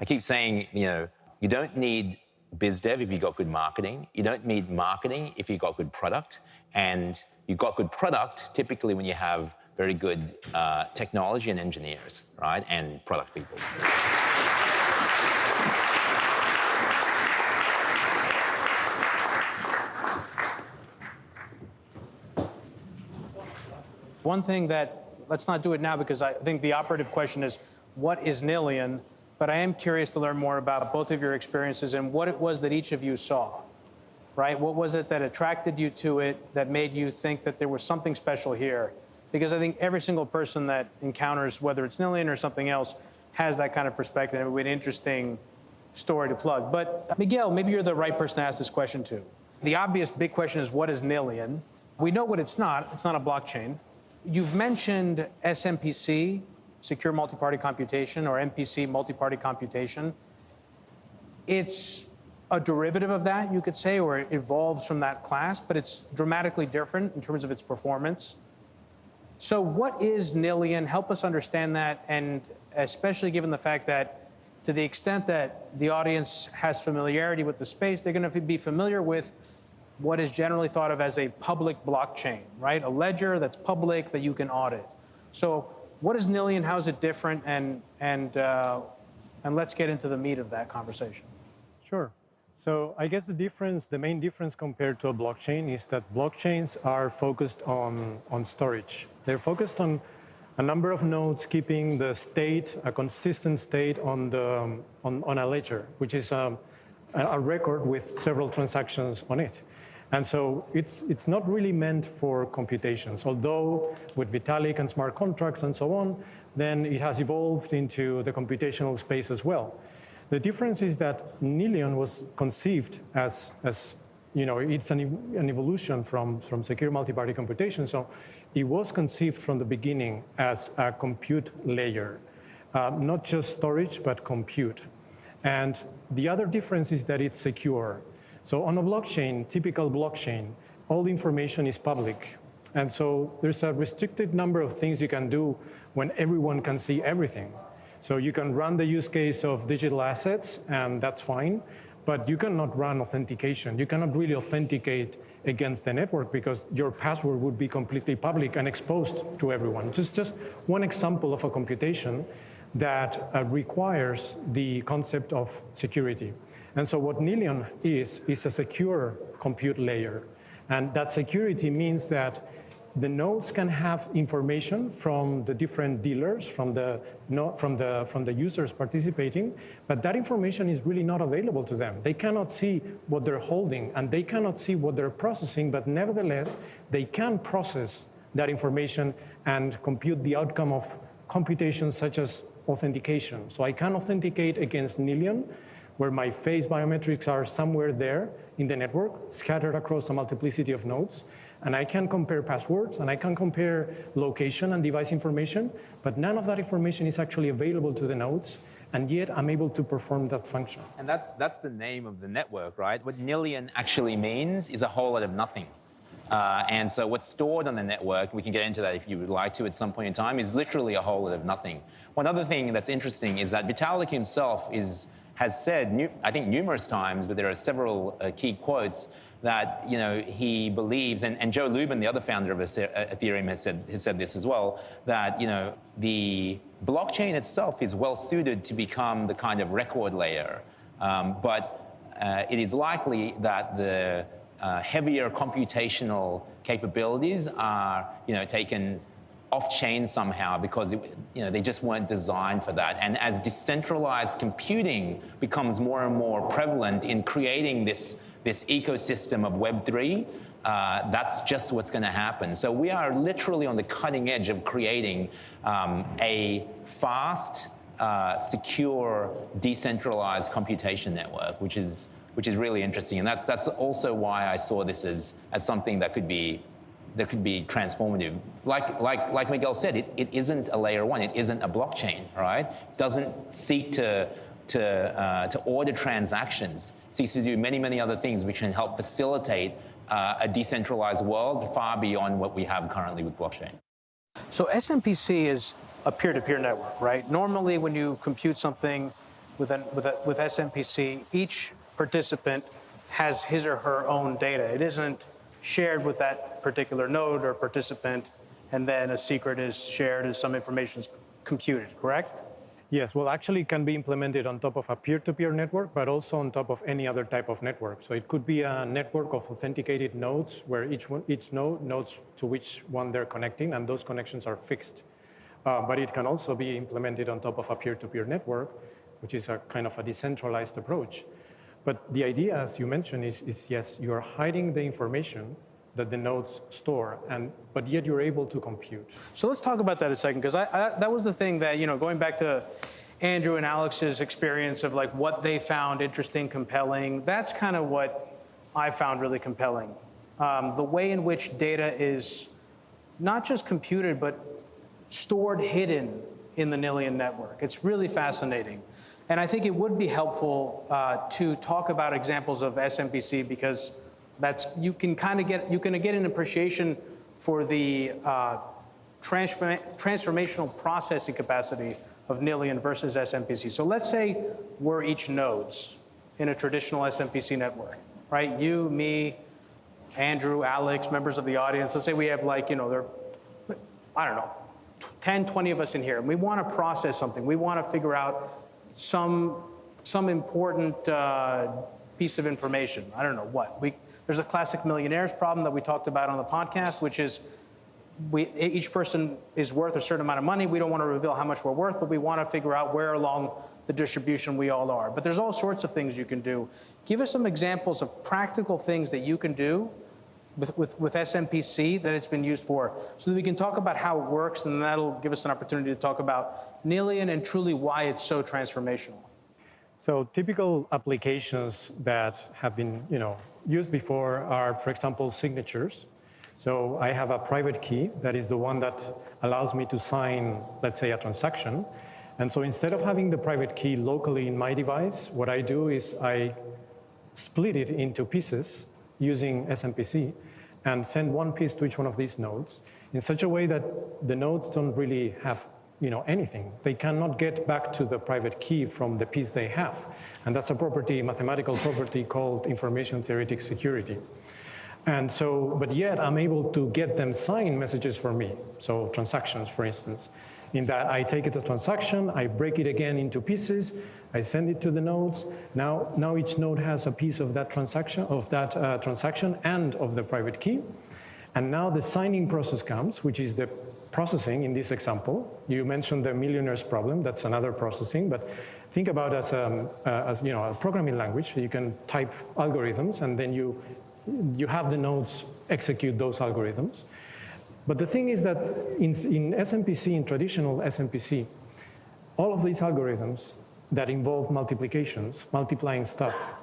I keep saying, you don't need biz dev if you've got good marketing. You don't need marketing if you've got good product. And you've got good product typically when you have very good technology and engineers, right? And product people. One thing that, let's not do it now because I think the operative question is, what is Nillion? But I am curious to learn more about both of your experiences and what it was that each of you saw, right? What was it that attracted you to it, that made you think that there was something special here? Because I think every single person that encounters, whether it's Nillion or something else, has that kind of perspective. It would be an interesting story to plug. But Miguel, maybe you're the right person to ask this question to. The obvious big question is, what is Nillion? We know what it's not. It's not a blockchain. You've mentioned SMPC, Secure Multi-Party Computation, or MPC, Multi-Party Computation. It's a derivative of that, you could say, or it evolves from that class, but it's dramatically different in terms of its performance. So what is Nillion? Help us understand that, and especially given the fact that to the extent that the audience has familiarity with the space, they're going to be familiar with what is generally thought of as a public blockchain, right? A ledger that's public that you can audit. So what is Nillion? How is it different? And let's get into the meat of that conversation. Sure. So I guess the main difference compared to a blockchain is that blockchains are focused on storage. They're focused on a number of nodes keeping the state, a consistent state on a ledger, which is a record with several transactions on it. And so it's not really meant for computations, although with Vitalik and smart contracts and so on, then it has evolved into the computational space as well. The difference is that Nillion was conceived as it's an evolution from secure multi-party computation. So it was conceived from the beginning as a compute layer, not just storage, but compute. And the other difference is that it's secure. So on a blockchain, typical blockchain, all the information is public. And so there's a restricted number of things you can do when everyone can see everything. So you can run the use case of digital assets, and that's fine, but you cannot run authentication. You cannot really authenticate against the network because your password would be completely public and exposed to everyone. Just one example of a computation that requires the concept of security. And so what Nillion is a secure compute layer. And that security means that the nodes can have information from the different dealers, from the users participating, but that information is really not available to them. They cannot see what they're holding, and they cannot see what they're processing, but nevertheless, they can process that information and compute the outcome of computations such as authentication. So I can authenticate against Nillion, where my face biometrics are somewhere there in the network, scattered across a multiplicity of nodes. And I can compare passwords, and I can compare location and device information, but none of that information is actually available to the nodes, and yet I'm able to perform that function. And that's the name of the network, right? What Nillion actually means is a whole lot of nothing. And so what's stored on the network, we can get into that if you would like to at some point in time, is literally a whole lot of nothing. One other thing that's interesting is that Vitalik himself has said, I think numerous times, but there are several key quotes that he believes, and Joe Lubin, the other founder of Ethereum, has said this as well, that the blockchain itself is well suited to become the kind of record layer, but it is likely that the heavier computational capabilities are taken off-chain somehow because they just weren't designed for that. And as decentralized computing becomes more and more prevalent in creating this ecosystem of Web3, that's just what's going to happen. So we are literally on the cutting edge of creating a fast, secure, decentralized computation network, which is really interesting. And that's also why I saw this as something that could be transformative. Like Miguel said, it isn't a layer one. It isn't a blockchain, right? It doesn't seek to order transactions. It seeks to do many, many other things which can help facilitate a decentralized world far beyond what we have currently with blockchain. So SMPC is a peer-to-peer network, right? Normally, when you compute something, with SMPC, each participant has his or her own data. It isn't shared with that particular node or participant, and then a secret is shared as some information is computed, correct? Yes, well, actually it can be implemented on top of a peer-to-peer network, but also on top of any other type of network. So it could be a network of authenticated nodes where each node knows to which one they're connecting, and those connections are fixed. But it can also be implemented on top of a peer-to-peer network, which is a kind of a decentralized approach. But the idea, as you mentioned, is yes, you're hiding the information that the nodes store, but yet you're able to compute. So let's talk about that a second, because that was the thing that, going back to Andrew and Alex's experience of like what they found interesting, compelling, that's kind of what I found really compelling. The way in which data is not just computed, but stored hidden in the Nillion network. It's really fascinating. And I think it would be helpful to talk about examples of SMPC, because you can get an appreciation for the transformational processing capacity of Nillion versus SMPC. So let's say we're each nodes in a traditional SMPC network, right? You, me, Andrew, Alex, members of the audience. Let's say we have I don't know, 10, 20 of us in here, and we want to process something. We want to figure out some important piece of information. I don't know what. There's a classic millionaires problem that we talked about on the podcast, which is each person is worth a certain amount of money. We don't want to reveal how much we're worth, but we want to figure out where along the distribution we all are. But there's all sorts of things you can do. Give us some examples of practical things that you can do with SMPC that it's been used for, so that we can talk about how it works, and that'll give us an opportunity to talk about Nillion and truly why it's so transformational. So typical applications that have been used before are, for example, signatures. So I have a private key that is the one that allows me to sign, let's say, a transaction. And so instead of having the private key locally in my device, what I do is I split it into pieces using SMPC and send one piece to each one of these nodes in such a way that the nodes don't really have anything. They cannot get back to the private key from the piece they have. And that's a property, mathematical property called information theoretic security. And so, but yet I'm able to get them sign messages for me. So transactions, for instance, in that I take it as a transaction, I break it again into pieces, I send it to the nodes. Now each node has a piece of that transaction, and of the private key. And now the signing process comes, which is the processing in this example. You mentioned the millionaires problem, that's another processing, but think about it as a programming language. You can type algorithms, and then you have the nodes execute those algorithms. But the thing is that in SMPC, in traditional SMPC, all of these algorithms that involve multiplications, multiplying stuff,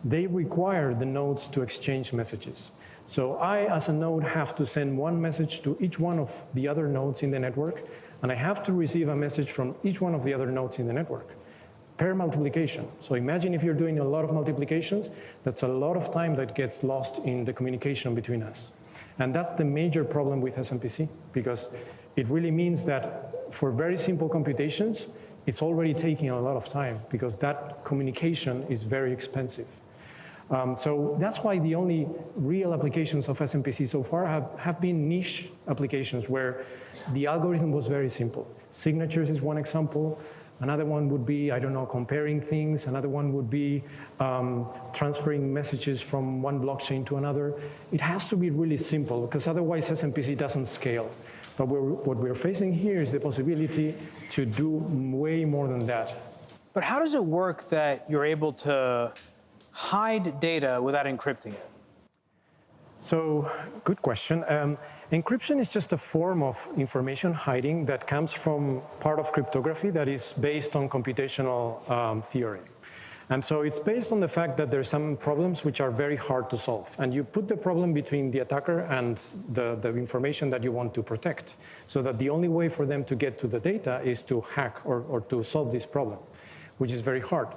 they require the nodes to exchange messages. So I, as a node, have to send one message to each one of the other nodes in the network, and I have to receive a message from each one of the other nodes in the network per multiplication. So imagine if you're doing a lot of multiplications, that's a lot of time that gets lost in the communication between us. And that's the major problem with SMPC, because it really means that for very simple computations, it's already taking a lot of time, because that communication is very expensive. So that's why the only real applications of SMPC so far have been niche applications where the algorithm was very simple. Signatures is one example. Another one would be, I don't know, comparing things. Another one would be transferring messages from one blockchain to another. It has to be really simple, because otherwise SMPC doesn't scale. But what we're facing here is the possibility to do way more than that. But how does it work that you're able to hide data without encrypting it? So, good question. Encryption is just a form of information hiding that comes from part of cryptography that is based on computational theory. And so it's based on the fact that there's some problems which are very hard to solve. And you put the problem between the attacker and the information that you want to protect, so that the only way for them to get to the data is to hack or to solve this problem, which is very hard.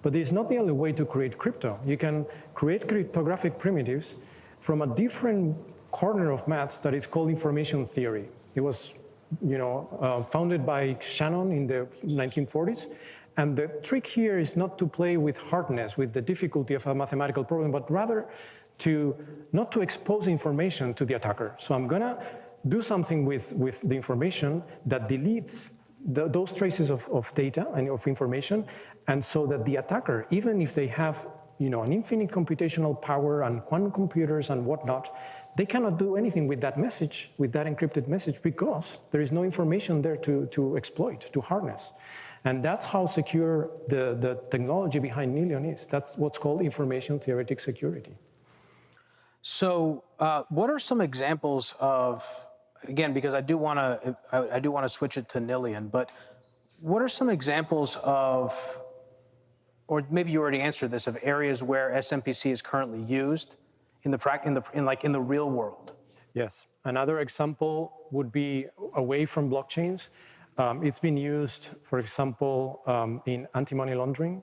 But it's not the only way to create crypto. You can create cryptographic primitives from a different corner of maths that is called information theory. It was founded by Shannon in the 1940s. And the trick here is not to play with hardness, with the difficulty of a mathematical problem, but rather not to expose information to the attacker. So I'm gonna do something with the information that deletes those traces of data and of information, and so that the attacker, even if they have an infinite computational power and quantum computers and whatnot, they cannot do anything with that message, with that encrypted message, because there is no information there to exploit, to harness. And that's how secure the technology behind Nillion is. That's what's called information theoretic security. So what are some examples of, again, because I do want to switch it to Nillion, but what are some examples of, or maybe you already answered this, of areas where SMPC is currently used in the real world? Yes. Another example would be away from blockchains. It's been used, for example, in anti-money laundering,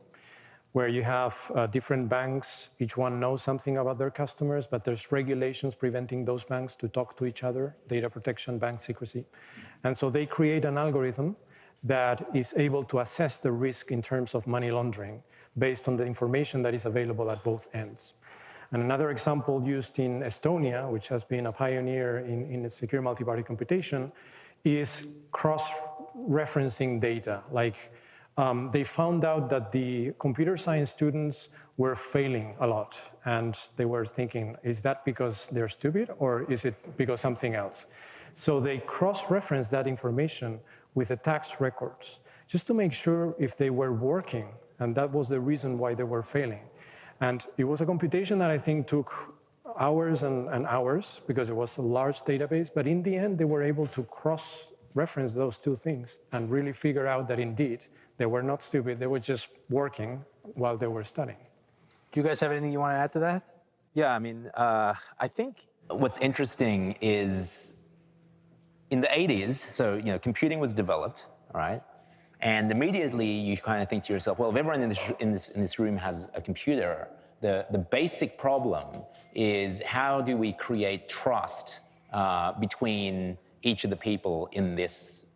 where you have different banks, each one knows something about their customers, but there's regulations preventing those banks to talk to each other, data protection, bank secrecy. And so they create an algorithm that is able to assess the risk in terms of money laundering based on the information that is available at both ends. And another example used in Estonia, which has been a pioneer in secure multi-party computation, is cross-referencing data. Like they found out that the computer science students were failing a lot, and they were thinking, is that because they're stupid, or is it because something else? So they cross-referenced that information with the tax records, just to make sure if they were working, and that was the reason why they were failing. And it was a computation that I think took hours and hours, because it was a large database, but in the end, they were able to cross-reference those two things and really figure out that indeed, they were not stupid, they were just working while they were studying. Do you guys have anything you want to add to that? Yeah, I mean, I think what's interesting is in the 80s, so computing was developed, all right? And immediately you kind of think to yourself, well, if everyone in this room has a computer, the basic problem is how do we create trust between each of the people in this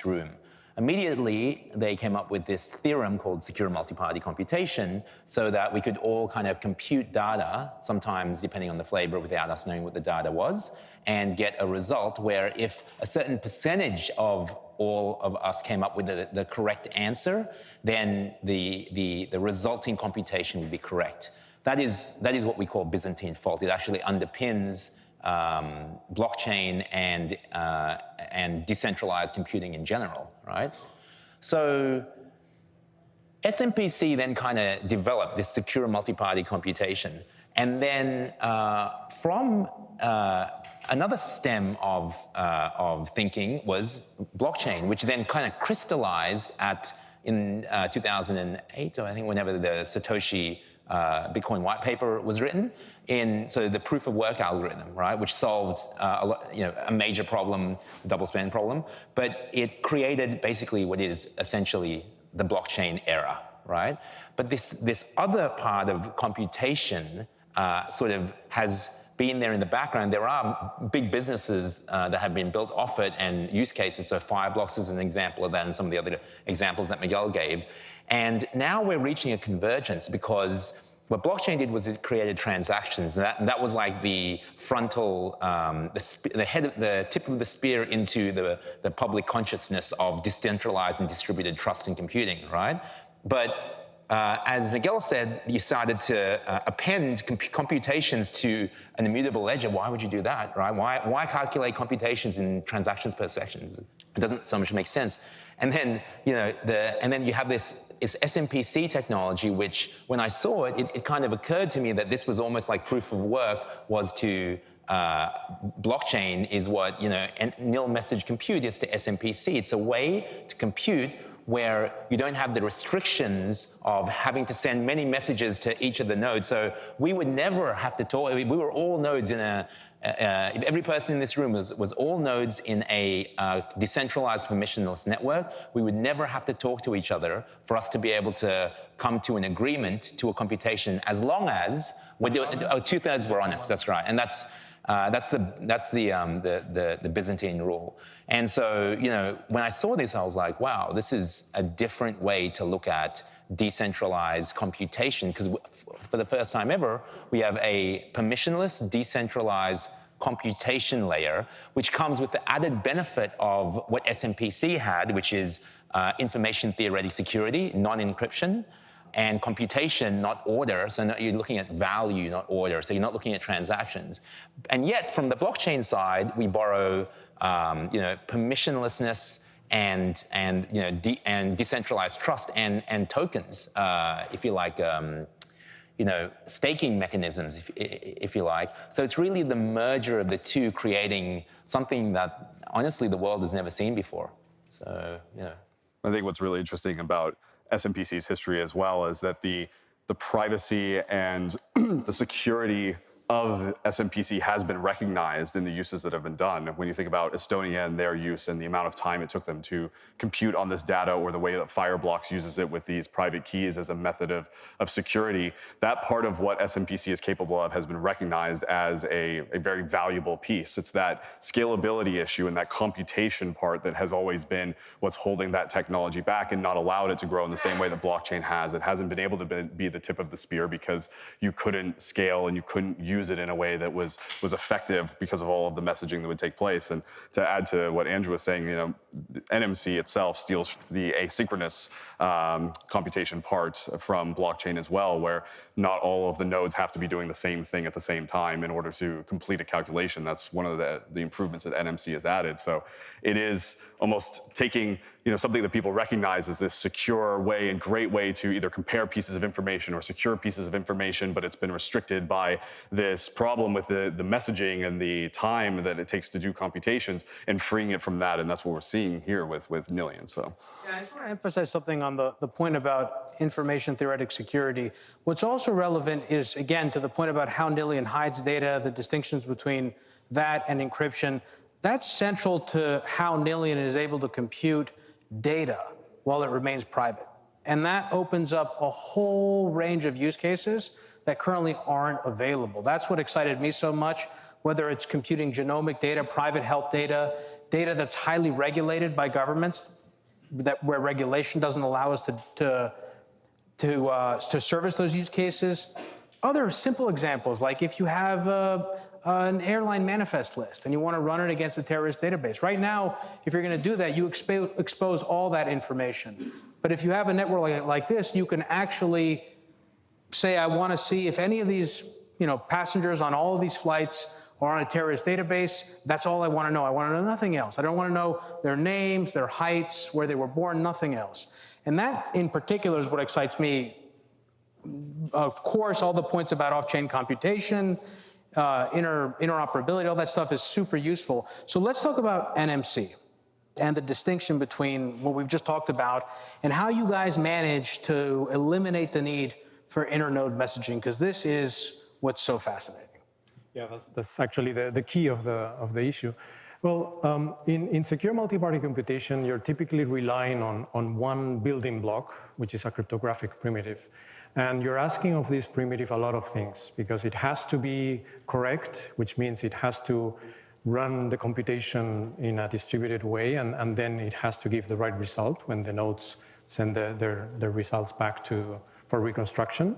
room? Immediately, they came up with this theorem called secure multi-party computation so that we could all kind of compute data, sometimes depending on the flavor without us knowing what the data was, and get a result where if a certain percentage of all of us came up with the correct answer, then the resulting computation would be correct. That is what we call Byzantine fault. It actually underpins blockchain and decentralized computing in general, right? So SMPC then kind of developed this secure multi-party computation. And then from another stem of thinking was blockchain, which then kind of crystallized in 2008, or I think whenever the Satoshi Bitcoin white paper was written, so the proof of work algorithm, right, which solved a major problem, double spend problem, but it created basically what is essentially the blockchain era, right? But this other part of computation sort of has been there in the background. There are big businesses that have been built off it and use cases. So Fireblocks is an example of that, and some of the other examples that Miguel gave. And now we're reaching a convergence, because what blockchain did was it created transactions. And that was like the frontal, the tip of the spear into the public consciousness of decentralized and distributed trust in computing, right? But as Miguel said, you started to append computations to an immutable ledger. Why would you do that, right? Why calculate computations in transactions per second? It doesn't so much make sense. And then, you have this SMPC technology, which when I saw it, it kind of occurred to me that this was almost like proof of work was to blockchain is what, nil message compute is to SMPC. It's a way to compute where you don't have the restrictions of having to send many messages to each of the nodes. So we would never have to talk. We were all nodes in if every person in this room was all nodes in a decentralized permissionless network, we would never have to talk to each other for us to be able to come to an agreement to a computation, as long as we're doing, 2/3 were honest, that's right. And That's the Byzantine rule. And so, when I saw this, I was like, wow, this is a different way to look at decentralized computation, because for the first time ever, we have a permissionless, decentralized computation layer, which comes with the added benefit of what SMPC had, which is information theoretic security, non-encryption, and computation, not order. So you're looking at value, not order. So you're not looking at transactions. And yet, from the blockchain side, we borrow permissionlessness and decentralized trust and tokens, if you like, staking mechanisms, if you like. So it's really the merger of the two, creating something that honestly the world has never seen before. So I think what's really interesting about SMPC's history as well is that the privacy and the security of SMPC has been recognized in the uses that have been done. When you think about Estonia and their use and the amount of time it took them to compute on this data, or the way that Fireblocks uses it with these private keys as a method of security, that part of what SMPC is capable of has been recognized as a very valuable piece. It's that scalability issue and that computation part that has always been what's holding that technology back and not allowed it to grow in the same way that blockchain has. It hasn't been able to be the tip of the spear because you couldn't scale and you couldn't use it in a way that was effective because of all of the messaging that would take place. And to add to what Andrew was saying, NMC itself steals the asynchronous computation part from blockchain as well, where not all of the nodes have to be doing the same thing at the same time in order to complete a calculation. That's one of the improvements that NMC has added. So it is almost taking something that people recognize as this secure way and great way to either compare pieces of information or secure pieces of information, but it's been restricted by this problem with the messaging and the time that it takes to do computations, and freeing it from that. And that's what we're seeing here with Nillion. So yeah, I just want to emphasize something on the point about information theoretic security. What's also relevant is, again, to the point about how Nillion hides data, the distinctions between that and encryption. That's central to how Nillion is able to compute data while it remains private. And that opens up a whole range of use cases that currently aren't available. That's what excited me so much, whether it's computing genomic data, private health data, data that's highly regulated by governments, where regulation doesn't allow us to service those use cases. Other simple examples, like if you have an airline manifest list and you want to run it against a terrorist database. Right now, if you're going to do that, you expose all that information. But if you have a network like this, you can actually say, I want to see if any of these passengers on all of these flights are on a terrorist database. That's all I want to know. I want to know nothing else. I don't want to know their names, their heights, where they were born, nothing else. And that in particular is what excites me. Of course, all the points about off-chain computation, interoperability, all that stuff is super useful. So let's talk about NMC and the distinction between what we've just talked about and how you guys manage to eliminate the need for internode messaging, because this is what's so fascinating. Yeah, that's actually the key of the issue. Well, in secure multi-party computation, you're typically relying on one building block, which is a cryptographic primitive. And you're asking of this primitive a lot of things, because it has to be correct, which means it has to run the computation in a distributed way, and then it has to give the right result when the nodes send their results back for reconstruction.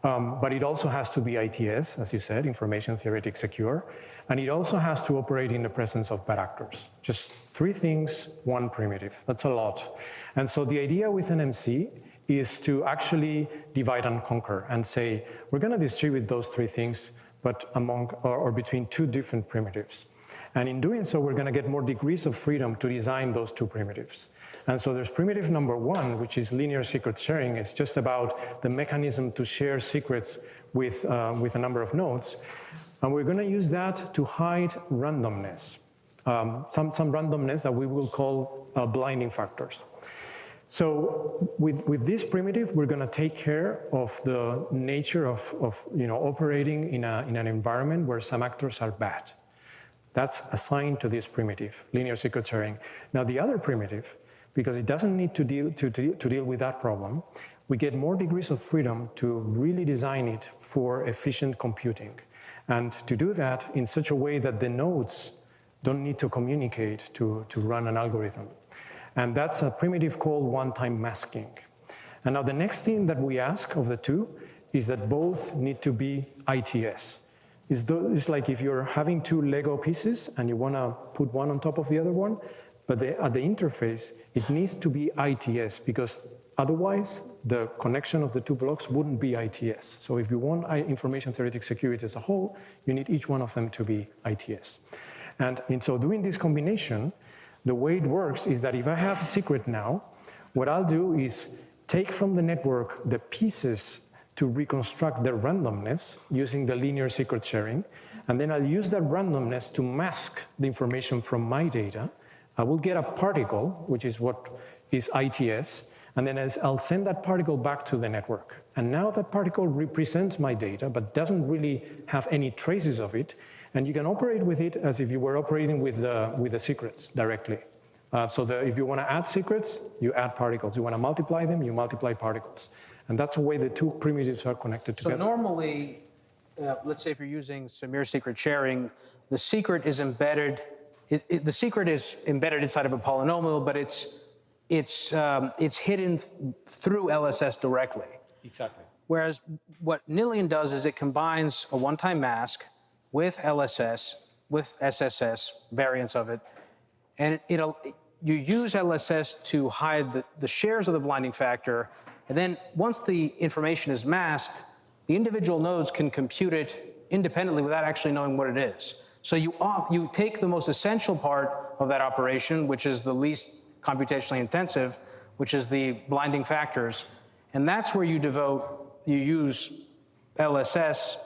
But it also has to be ITS, as you said, information theoretic secure, and it also has to operate in the presence of bad actors. Just 3 things, 1 primitive. That's a lot. And so the idea with NMC is to actually divide and conquer and say, we're going to distribute those 3 things, but among or between 2 different primitives. And in doing so, we're going to get more degrees of freedom to design those 2 primitives. And so there's primitive number 1, which is linear secret sharing. It's just about the mechanism to share secrets with a number of nodes. And we're going to use that to hide randomness, some randomness that we will call blinding factors. So with this primitive, we're going to take care of the nature of operating in an environment where some actors are bad. That's assigned to this primitive, linear secret sharing. Now the other primitive, because it doesn't need to deal with that problem, we get more degrees of freedom to really design it for efficient computing. And to do that in such a way that the nodes don't need to communicate to run an algorithm. And that's a primitive called one-time masking. And now the next thing that we ask of the two is that both need to be ITS. It's like if you're having two Lego pieces and you want to put one on top of the other one, but at the interface, it needs to be ITS because otherwise the connection of the two blocks wouldn't be ITS. So if you want information theoretic security as a whole, you need each one of them to be ITS. And in so doing this combination, the way it works is that if I have a secret now, what I'll do is take from the network the pieces to reconstruct their randomness using the linear secret sharing, and then I'll use that randomness to mask the information from my data. I will get a particle, which is what is ITS, and then I'll send that particle back to the network. And now that particle represents my data, but doesn't really have any traces of it, and you can operate with it as if you were operating with the secrets directly. If you want to add secrets, you add particles. You want to multiply them, you multiply particles. And that's the way the two primitives are connected together. So normally, let's say if you're using Samir secret sharing, the secret is embedded. The secret is embedded inside of a polynomial, but it's hidden through LSS directly. Exactly. Whereas what Nillion does is it combines a one-time mask with LSS, with SSS, variants of it, and you use LSS to hide the shares of the blinding factor. And then once the information is masked, the individual nodes can compute it independently without actually knowing what it is. So you take the most essential part of that operation, which is the least computationally intensive, which is the blinding factors, and that's where you use LSS,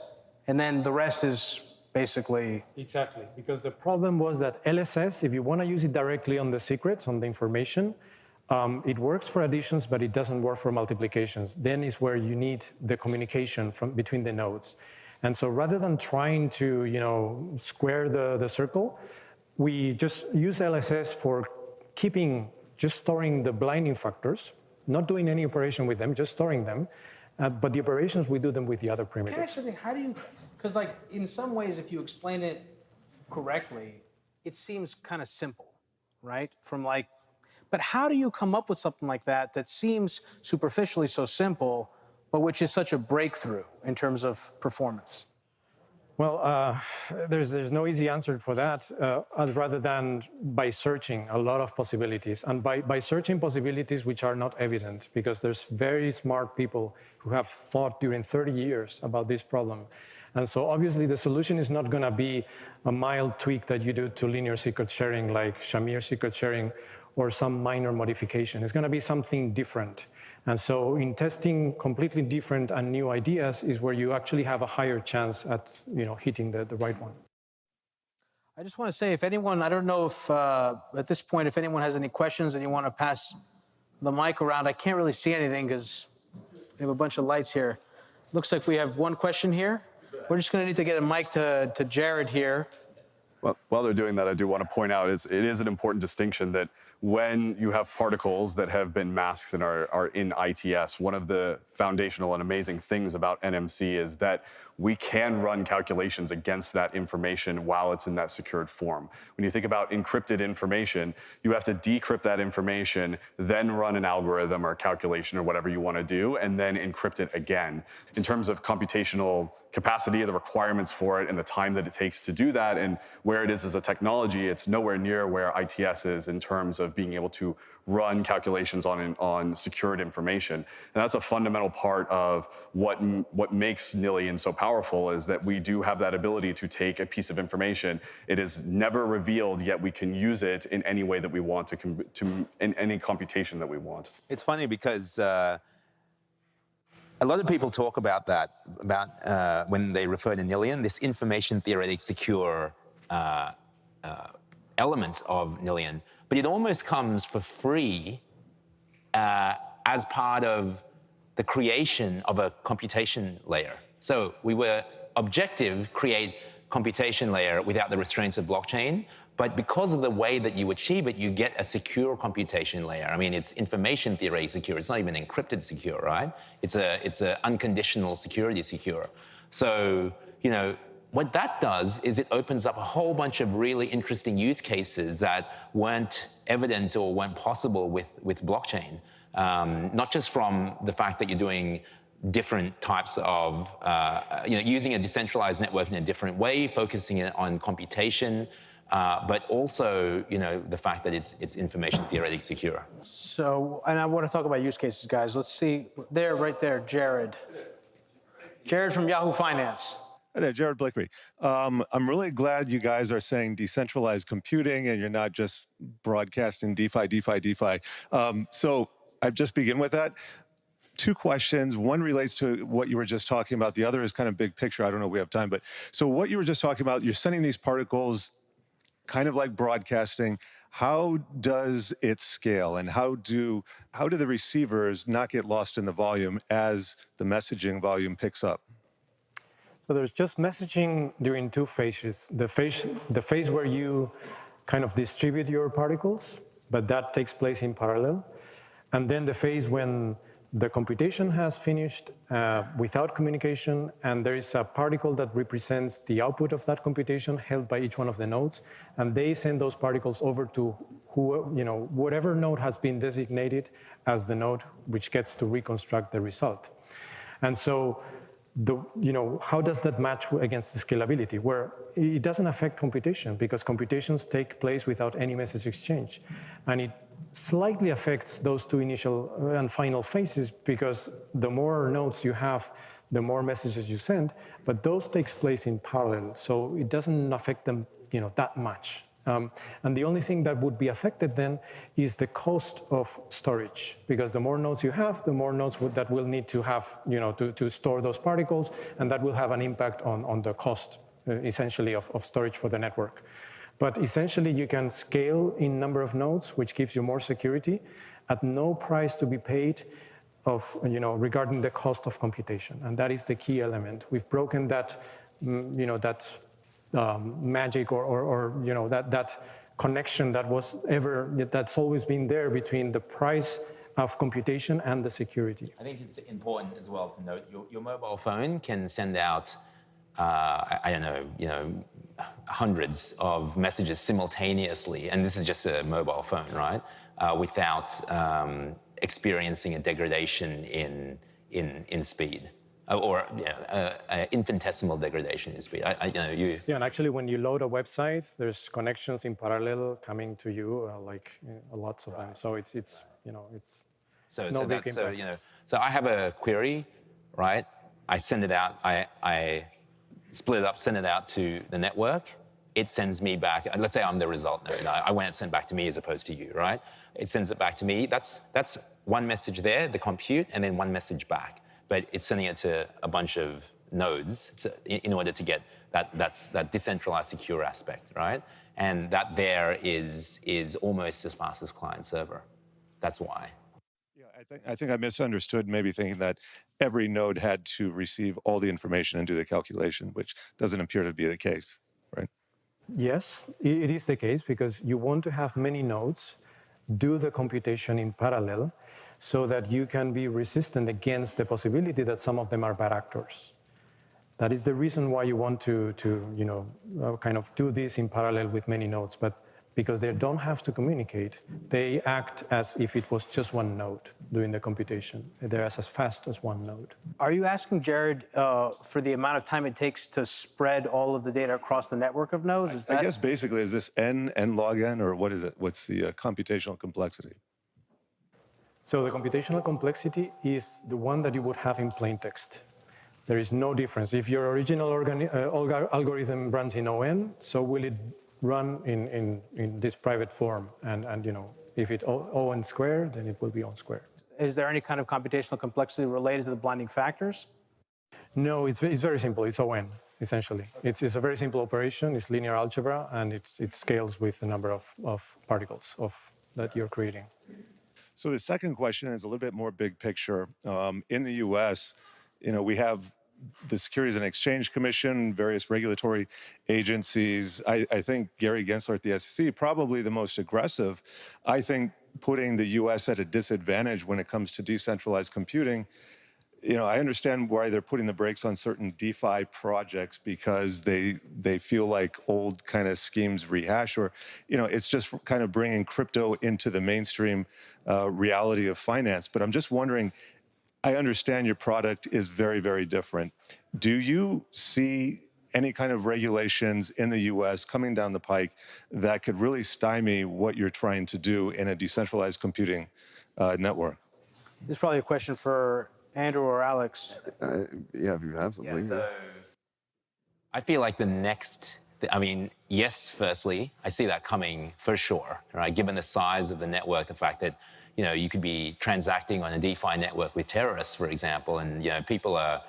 and then the rest is basically... Exactly, because the problem was that LSS, if you want to use it directly on the secrets, on the information, it works for additions, but it doesn't work for multiplications. Then is where you need the communication between the nodes. And so rather than trying to square the circle, we just use LSS for just storing the blinding factors, not doing any operation with them, just storing them. But the operations, we do them with the other primitives. Can I actually think, how do you, because like in some ways, if you explain it correctly, it seems kind of simple, right? But how do you come up with something like that seems superficially so simple, but which is such a breakthrough in terms of performance? Well, there's no easy answer for that, rather than by searching a lot of possibilities. And by searching possibilities which are not evident, because there's very smart people who have thought during 30 years about this problem. And so obviously the solution is not going to be a mild tweak that you do to linear secret sharing like Shamir secret sharing or some minor modification. It's going to be something different. And so in testing completely different and new ideas is where you actually have a higher chance at hitting the right one. I just want to say, if anyone, I don't know if at this point, if anyone has any questions and you want to pass the mic around, I can't really see anything because we have a bunch of lights here. Looks like we have one question here. We're just going to need to get a mic to Jared here. Well, while they're doing that, I do want to point out it is an important distinction that when you have particles that have been masked and are in ITS, one of the foundational and amazing things about NMC is that we can run calculations against that information while it's in that secured form. When you think about encrypted information, you have to decrypt that information, then run an algorithm or a calculation or whatever you want to do, and then encrypt it again. In terms of computational capacity, the requirements for it, and the time that it takes to do that, and where it is as a technology, it's nowhere near where ITS is in terms of being able to run calculations on secured information. And that's a fundamental part of what makes Nillion so powerful, is that we do have that ability to take a piece of information. It is never revealed, yet we can use it in any way that we want in any computation that we want. It's funny because a lot of people talk about that, when they refer to Nillion, this information theoretic secure element of Nillion, but it almost comes for free as part of the creation of a computation layer. So we were objective, create computation layer without the restraints of blockchain, but because of the way that you achieve it, you get a secure computation layer. I mean, it's information theory secure. It's not even encrypted secure, right? It's a unconditional security secure. So, what that does is it opens up a whole bunch of really interesting use cases that weren't evident or weren't possible with blockchain. Not just from the fact that you're doing different types of, using a decentralized network in a different way, focusing it on computation, but also, the fact that it's information theoretically secure. So, and I want to talk about use cases, guys. Let's see, right there, Jared. Jared from Yahoo Finance. Hi there, Jared Blakely. I'm really glad you guys are saying decentralized computing and you're not just broadcasting DeFi. So I just begin with that. Two questions. One relates to what you were just talking about. The other is kind of big picture. I don't know if we have time, but so what you were just talking about, you're sending these particles kind of like broadcasting. How does it scale, and how do the receivers not get lost in the volume as the messaging volume picks up? So there's just messaging during two phases. The phase where you kind of distribute your particles, but that takes place in parallel. And then the phase when the computation has finished without communication, and there is a particle that represents the output of that computation held by each one of the nodes, and they send those particles over to whatever node has been designated as the node which gets to reconstruct the result. And so how does that match against the scalability, where it doesn't affect computation because computations take place without any message exchange. And it slightly affects those two initial and final phases because the more nodes you have, the more messages you send, but those takes place in parallel. So it doesn't affect them that much. And the only thing that would be affected then is the cost of storage, because the more nodes you have, the more nodes that will need to have, to store those particles, and that will have an impact on the cost, essentially, of storage for the network. But essentially, you can scale in number of nodes, which gives you more security, at no price to be paid regarding the cost of computation, and that is the key element. We've broken that, magic or that connection that's always been there between the price of computation and the security. I think it's important as well to note your mobile phone can send out I don't know, hundreds of messages simultaneously, and this is just a mobile phone, right? Without experiencing a degradation in speed. Or infinitesimal degradation in speed. Yeah, and actually, when you load a website, there's connections in parallel coming to you, lots of them. So it's no big impact. So I have a query, right? I send it out. I split it up, send it out to the network. It sends me back. Let's say I'm the result node. I want it sent back to me as opposed to you, right? It sends it back to me. That's one message there, the compute, and then one message back. But it's sending it to a bunch of nodes in order to get that decentralized secure aspect, right? And that there is almost as fast as client server. That's why. Yeah, I think I misunderstood, maybe thinking that every node had to receive all the information and do the calculation, which doesn't appear to be the case, right? Yes, it is the case because you want to have many nodes do the computation in parallel, so that you can be resistant against the possibility that some of them are bad actors. That is the reason why you want to kind of do this in parallel with many nodes, but because they don't have to communicate, they act as if it was just one node doing the computation. They're as fast as one node. Are you asking Jared for the amount of time it takes to spread all of the data across the network of nodes? I guess basically, is this n log n, or what is it? What's the computational complexity? So the computational complexity is the one that you would have in plain text. There is no difference. If your original algorithm runs in ON, so will it run in this private form. And if it's ON squared, then it will be ON squared. Is there any kind of computational complexity related to the blinding factors? No, it's very simple. It's ON, essentially. It's a very simple operation. It's linear algebra, and it scales with the number of particles that you're creating. So the second question is a little bit more big picture. In the U.S., we have the Securities and Exchange Commission, various regulatory agencies. I think Gary Gensler at the SEC, probably the most aggressive. I think putting the U.S. at a disadvantage when it comes to decentralized computing I understand why they're putting the brakes on certain DeFi projects because they feel like old kind of schemes rehash, or it's just kind of bringing crypto into the mainstream reality of finance. But I'm just wondering, I understand your product is very, very different. Do you see any kind of regulations in the US coming down the pike that could really stymie what you're trying to do in a decentralized computing network? This is probably a question for Andrew or Alex. Yeah, if you have something. I feel like yes, firstly, I see that coming for sure, right? Given the size of the network, the fact that, you could be transacting on a DeFi network with terrorists, for example, and, people are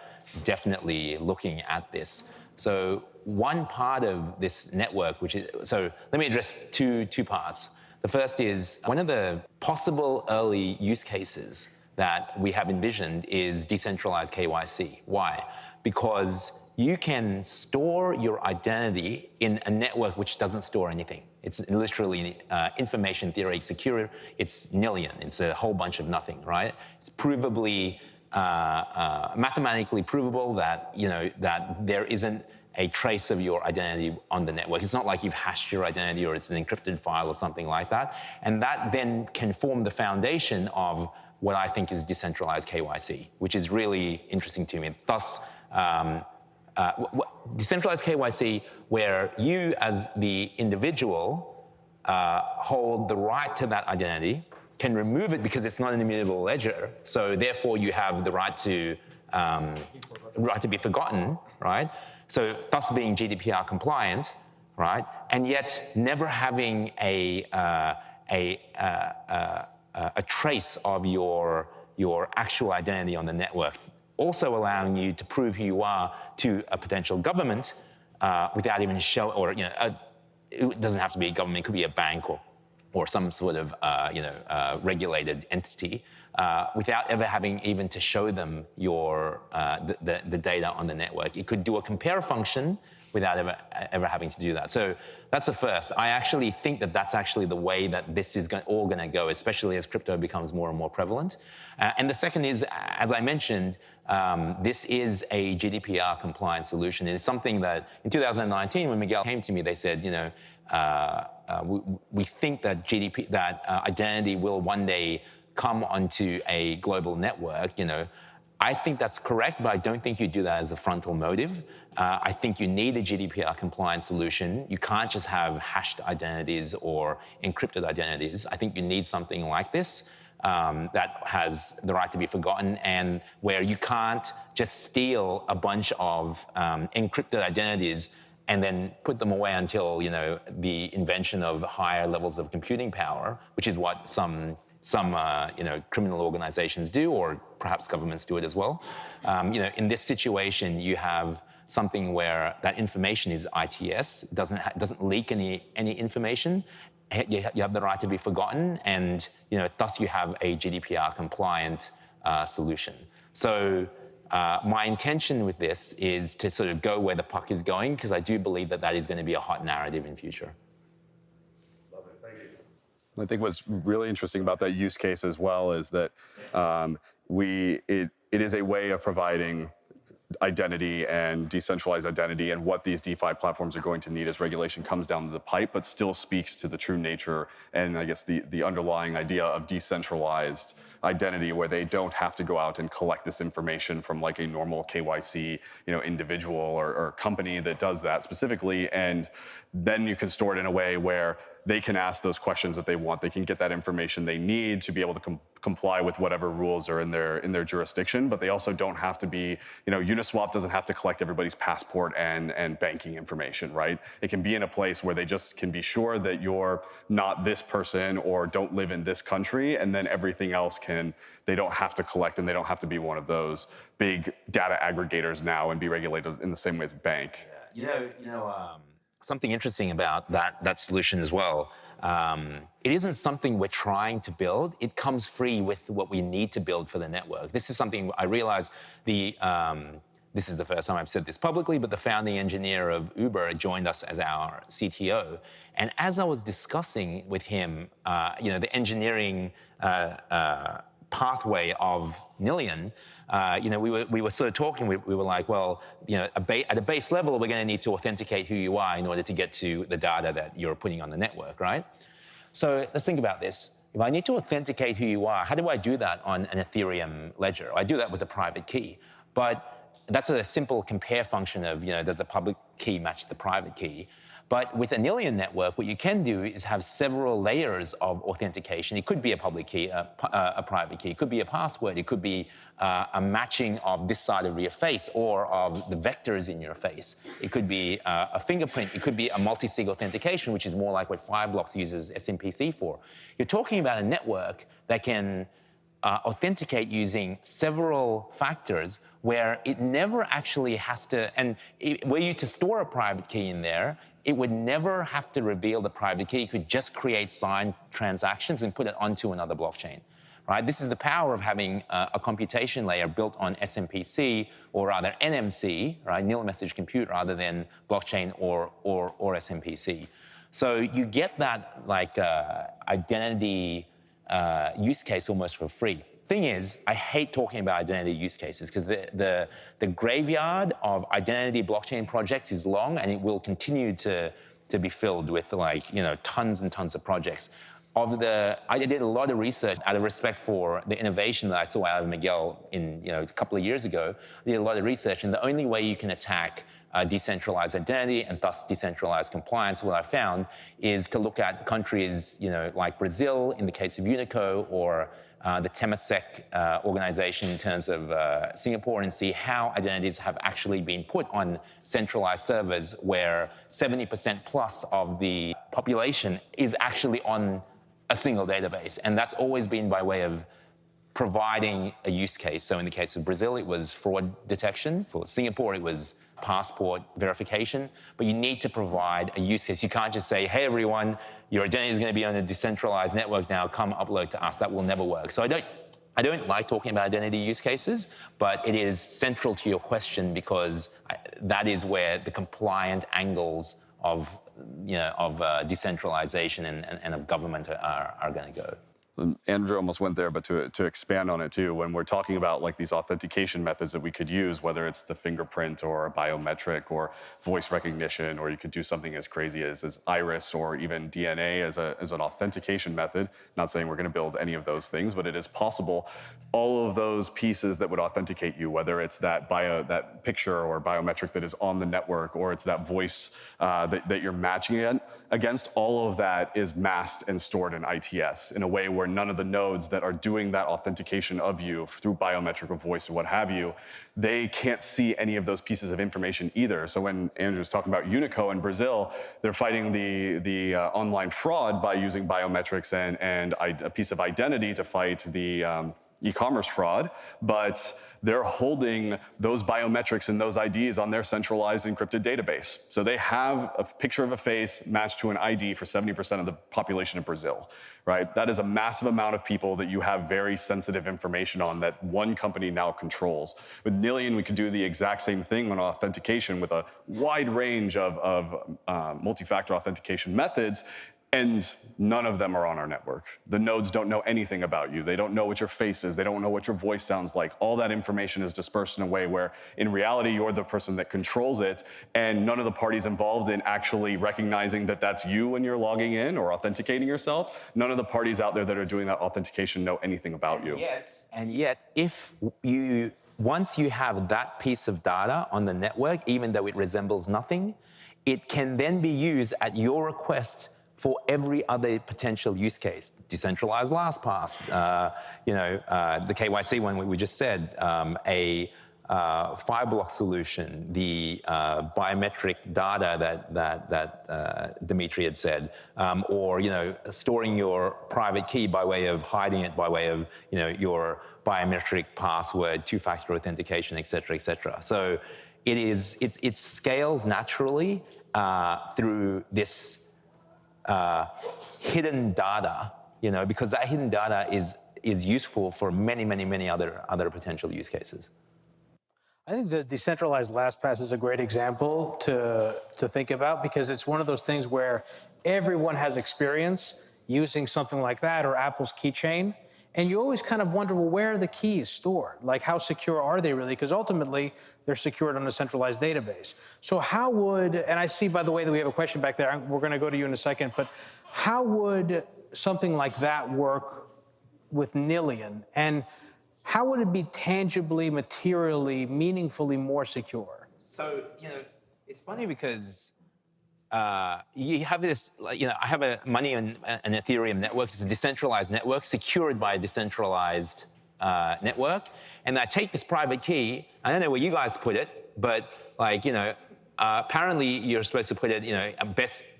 definitely looking at this. So one part of this network, so let me address two parts. The first is one of the possible early use cases that we have envisioned is decentralized KYC. Why? Because you can store your identity in a network which doesn't store anything. It's literally information theory secure. It's Nillion. It's a whole bunch of nothing, right? It's provably, mathematically provable that, that there isn't a trace of your identity on the network. It's not like you've hashed your identity or it's an encrypted file or something like that. And that then can form the foundation of what I think is decentralized KYC, which is really interesting to me. Thus, decentralized KYC, where you as the individual hold the right to that identity, can remove it because it's not an immutable ledger. So therefore, you have the right to be forgotten, right? So thus being GDPR compliant, right? And yet never having a trace of your actual identity on the network. Also allowing you to prove who you are to a potential government without even it doesn't have to be a government, it could be a bank or some sort of regulated entity, without ever having even to show them the data on the network. It could do a compare function without ever having to do that. So that's the first. I actually think that that's actually the way that this is all going to go, especially as crypto becomes more and more prevalent. And the second is, as I mentioned, this is a GDPR compliant solution. It's something that in 2019, when Miguel came to me, they said, we think that identity will one day come onto a global network. I think that's correct, but I don't think you do that as a frontal motive. I think you need a GDPR compliant solution. You can't just have hashed identities or encrypted identities. I think you need something like this that has the right to be forgotten, and where you can't just steal a bunch of encrypted identities and then put them away until the invention of higher levels of computing power, which is what some criminal organizations do, or perhaps governments do it as well. In this situation, you have something where that information is ITS, doesn't leak any information. You have the right to be forgotten, and thus you have a GDPR compliant solution. So my intention with this is to sort of go where the puck is going, because I do believe that is going to be a hot narrative in future. I think what's really interesting about that use case as well is that it is a way of providing identity and decentralized identity, and what these DeFi platforms are going to need as regulation comes down the pipe, but still speaks to the true nature and I guess the underlying idea of decentralized identity, where they don't have to go out and collect this information from like a normal KYC individual or company that does that specifically, and then you can store it in a way where they can ask those questions that they want. They can get that information they need to be able to comply with whatever rules are in their jurisdiction, but they also don't have to be, Uniswap doesn't have to collect everybody's passport and banking information, right? It can be in a place where they just can be sure that you're not this person or don't live in this country, and then everything else they don't have to collect, and they don't have to be one of those big data aggregators now and be regulated in the same way as a bank. Something interesting about that solution as well. It isn't something we're trying to build. It comes free with what we need to build for the network. This is something I realize this is the first time I've said this publicly, but the founding engineer of Uber joined us as our CTO. And as I was discussing with him, the engineering pathway of Nillion, we were sort of talking. We were like, well, at a base level, we're going to need to authenticate who you are in order to get to the data that you're putting on the network, right? So let's think about this. If I need to authenticate who you are, how do I do that on an Ethereum ledger? I do that with a private key, but that's a simple compare function of, does the public key match the private key? But with a Nillion network, what you can do is have several layers of authentication. It could be a public key, a private key. It could be a password. It could be a matching of this side of your face or of the vectors in your face. It could be a fingerprint. It could be a multi-sig authentication, which is more like what Fireblocks uses SMPC for. You're talking about a network that can authenticate using several factors where it never actually has to, and were you to store a private key in there, it would never have to reveal the private key. You could just create signed transactions and put it onto another blockchain, right? This is the power of having a computation layer built on SMPC, or rather NMC, right? Nil message compute, rather than blockchain or SMPC. So you get that identity use case almost for free. Thing is, I hate talking about identity use cases because the graveyard of identity blockchain projects is long, and it will continue to be filled with tons and tons of projects. I did a lot of research out of respect for the innovation that I saw out of Miguel a couple of years ago. I did a lot of research, and the only way you can attack decentralized identity and thus decentralized compliance, what I found is to look at countries, like Brazil in the case of Unico, or the Temasek organization in terms of Singapore, and see how identities have actually been put on centralized servers where 70% plus of the population is actually on a single database. And that's always been by way of providing a use case. So in the case of Brazil, it was fraud detection. For Singapore, it was passport verification. But you need to provide a use case. You can't just say, hey, everyone, your identity is going to be on a decentralized network now, come upload to us. That will never work. So I don't like talking about identity use cases, but it is central to your question because that is where the compliant angles of decentralization and of government are going to go. Andrew almost went there, but to expand on it too, when we're talking about these authentication methods that we could use, whether it's the fingerprint or a biometric or voice recognition, or you could do something as crazy as iris or even DNA as an authentication method. Not saying we're going to build any of those things, but it is possible. All of those pieces that would authenticate you, whether it's that picture or biometric that is on the network, or it's that voice that you're matching it against, all of that is masked and stored in ITS in a way where none of the nodes that are doing that authentication of you through biometric or voice or what have you, they can't see any of those pieces of information either. So when Andrew was talking about Unico in Brazil, they're fighting the online fraud by using biometrics and a piece of identity to fight the e-commerce fraud, but they're holding those biometrics and those IDs on their centralized encrypted database. So they have a picture of a face matched to an ID for 70% of the population of Brazil, right? That is a massive amount of people that you have very sensitive information on that one company now controls. With Nillion, we could do the exact same thing on authentication with a wide range of multi-factor authentication methods, and none of them are on our network. The nodes don't know anything about you. They don't know what your face is. They don't know what your voice sounds like. All that information is dispersed in a way where, in reality, you're the person that controls it, and none of the parties involved in actually recognizing that that's you when you're logging in or authenticating yourself. None of the parties out there that are doing that authentication know anything about you. And yet, once you have that piece of data on the network, even though it resembles nothing, it can then be used at your request for every other potential use case. Decentralized LastPass, the KYC one we just said, a Fireblock solution, the biometric data that Dimitri had said, or storing your private key by way of hiding it by way of your biometric password, two-factor authentication, et cetera, et cetera. So it scales naturally through this hidden data, because that hidden data is useful for many other potential use cases. I think the decentralized LastPass is a great example to think about, because it's one of those things where everyone has experience using something like that, or Apple's keychain, And you always kind of wonder, well, where are the keys stored? Like, how secure are they really? Because ultimately, they're secured on a centralized database. So how would, and I see, by the way, that we have a question back there. We're going to go to you in a second. But how would something like that work with Nillion? And how would it be tangibly, materially, meaningfully more secure? So, it's funny because you have this, I have money on an Ethereum network. It's a decentralized network secured by a decentralized network. And I take this private key. I don't know where you guys put it, but apparently you're supposed to put it, a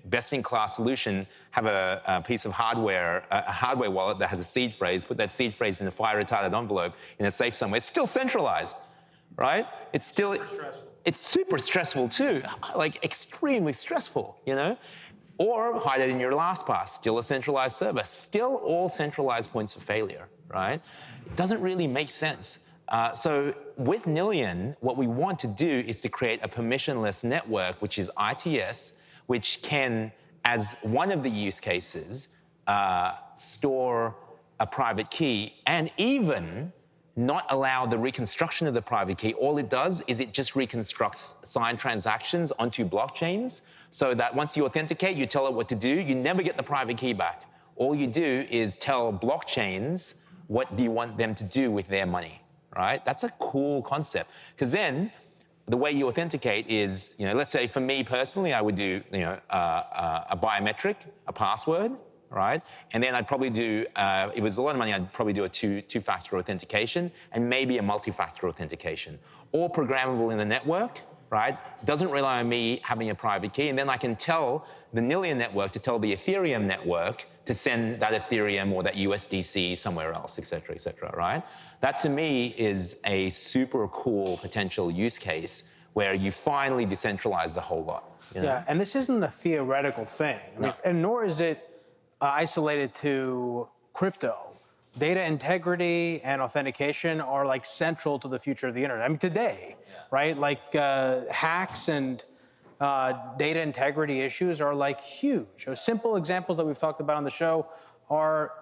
best-in-class solution, have a piece of hardware, a hardware wallet that has a seed phrase, put that seed phrase in a fire-retardant envelope in a safe somewhere. It's still centralized, right? It's still... It's super stressful too, like extremely stressful, Or hide it in your LastPass, still a centralized server, still all centralized points of failure, right? It doesn't really make sense. So with Nillion, what we want to do is to create a permissionless network, which is ITS, which can, as one of the use cases, store a private key and even not allow the reconstruction of the private key. All it does is it just reconstructs signed transactions onto blockchains so that once you authenticate, you tell it what to do, you never get the private key back. All you do is tell blockchains what do you want them to do with their money, right? That's a cool concept. Because then the way you authenticate is, let's say for me personally, I would do, a biometric, a password, right? And then I'd probably do, if it was a lot of money, I'd probably do a two-factor authentication and maybe a multi-factor authentication. All programmable in the network, right? Doesn't rely on me having a private key. And then I can tell the Nillion network to tell the Ethereum network to send that Ethereum or that USDC somewhere else, et cetera, right? That to me is a super cool potential use case where you finally decentralize the whole lot. Yeah, and this isn't a theoretical thing. I mean, and nor is it isolated to crypto. Data integrity and authentication are like central to the future of the internet. I mean, today, right? Like hacks and data integrity issues are like huge. Simple examples that we've talked about on the show are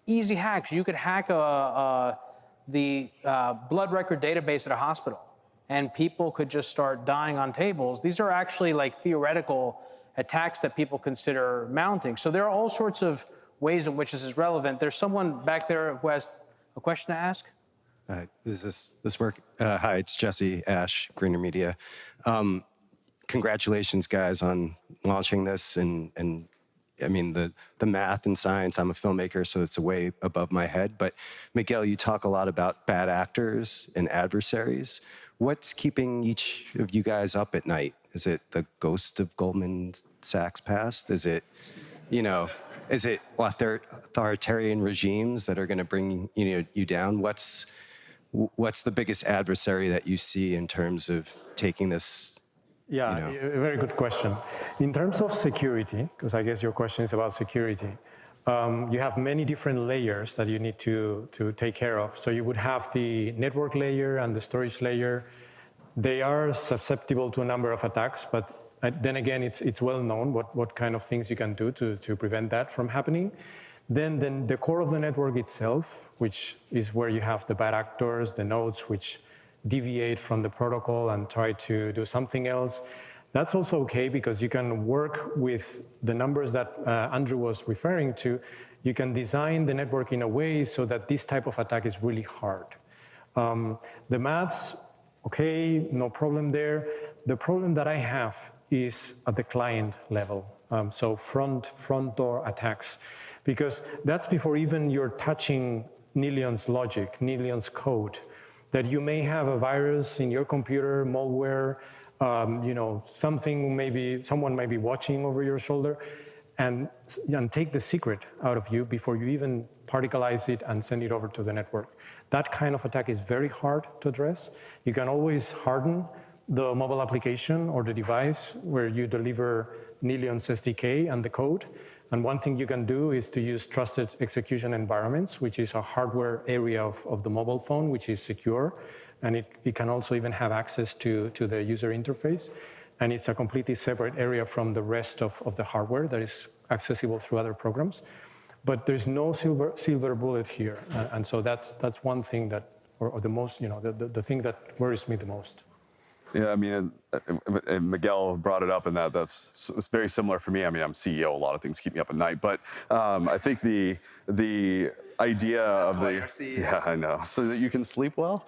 easy hacks. You could hack the blood record database at a hospital and people could just start dying on tables. These are actually like theoretical attacks that people consider mounting. So there are all sorts of ways in which this is relevant. There's someone back there who has a question to ask. Does this work? Hi, it's Jesse Ash, Greener Media. Congratulations, guys, on launching this. And I mean, the math and science, I'm a filmmaker, so it's way above my head. But Miguel, you talk a lot about bad actors and adversaries. What's keeping each of you guys up at night? Is it the ghost of Goldman Sachs past? Is it, is it authoritarian regimes that are going to bring you down? What's the biggest adversary that you see in terms of taking this? Yeah, a very good question. In terms of security, because I guess your question is about security, you have many different layers that you need to take care of. So you would have the network layer and the storage layer. They are susceptible to a number of attacks, but then again, it's well known what kind of things you can do to prevent that from happening. Then the core of the network itself, which is where you have the bad actors, the nodes which deviate from the protocol and try to do something else. That's also okay because you can work with the numbers that Andrew was referring to. You can design the network in a way so that this type of attack is really hard. The maths, okay, no problem there. The problem that I have is at the client level. So front door attacks, because that's before even you're touching Nillion's logic, Nillion's code, that you may have a virus in your computer, malware, someone may be watching over your shoulder and take the secret out of you before you even particleize it and send it over to the network. That kind of attack is very hard to address. You can always harden the mobile application or the device where you deliver Nillion's SDK and the code. And one thing you can do is to use trusted execution environments, which is a hardware area of the mobile phone, which is secure. And it can also even have access to the user interface. And it's a completely separate area from the rest of the hardware that is accessible through other programs. But there's no silver bullet here. And so that's one thing that, or the most, the thing that worries me the most. Yeah, I mean, and Miguel brought it up, and it's very similar for me. I mean, I'm CEO. A lot of things keep me up at night, but I think the idea of the yeah, I know, so that you can sleep well.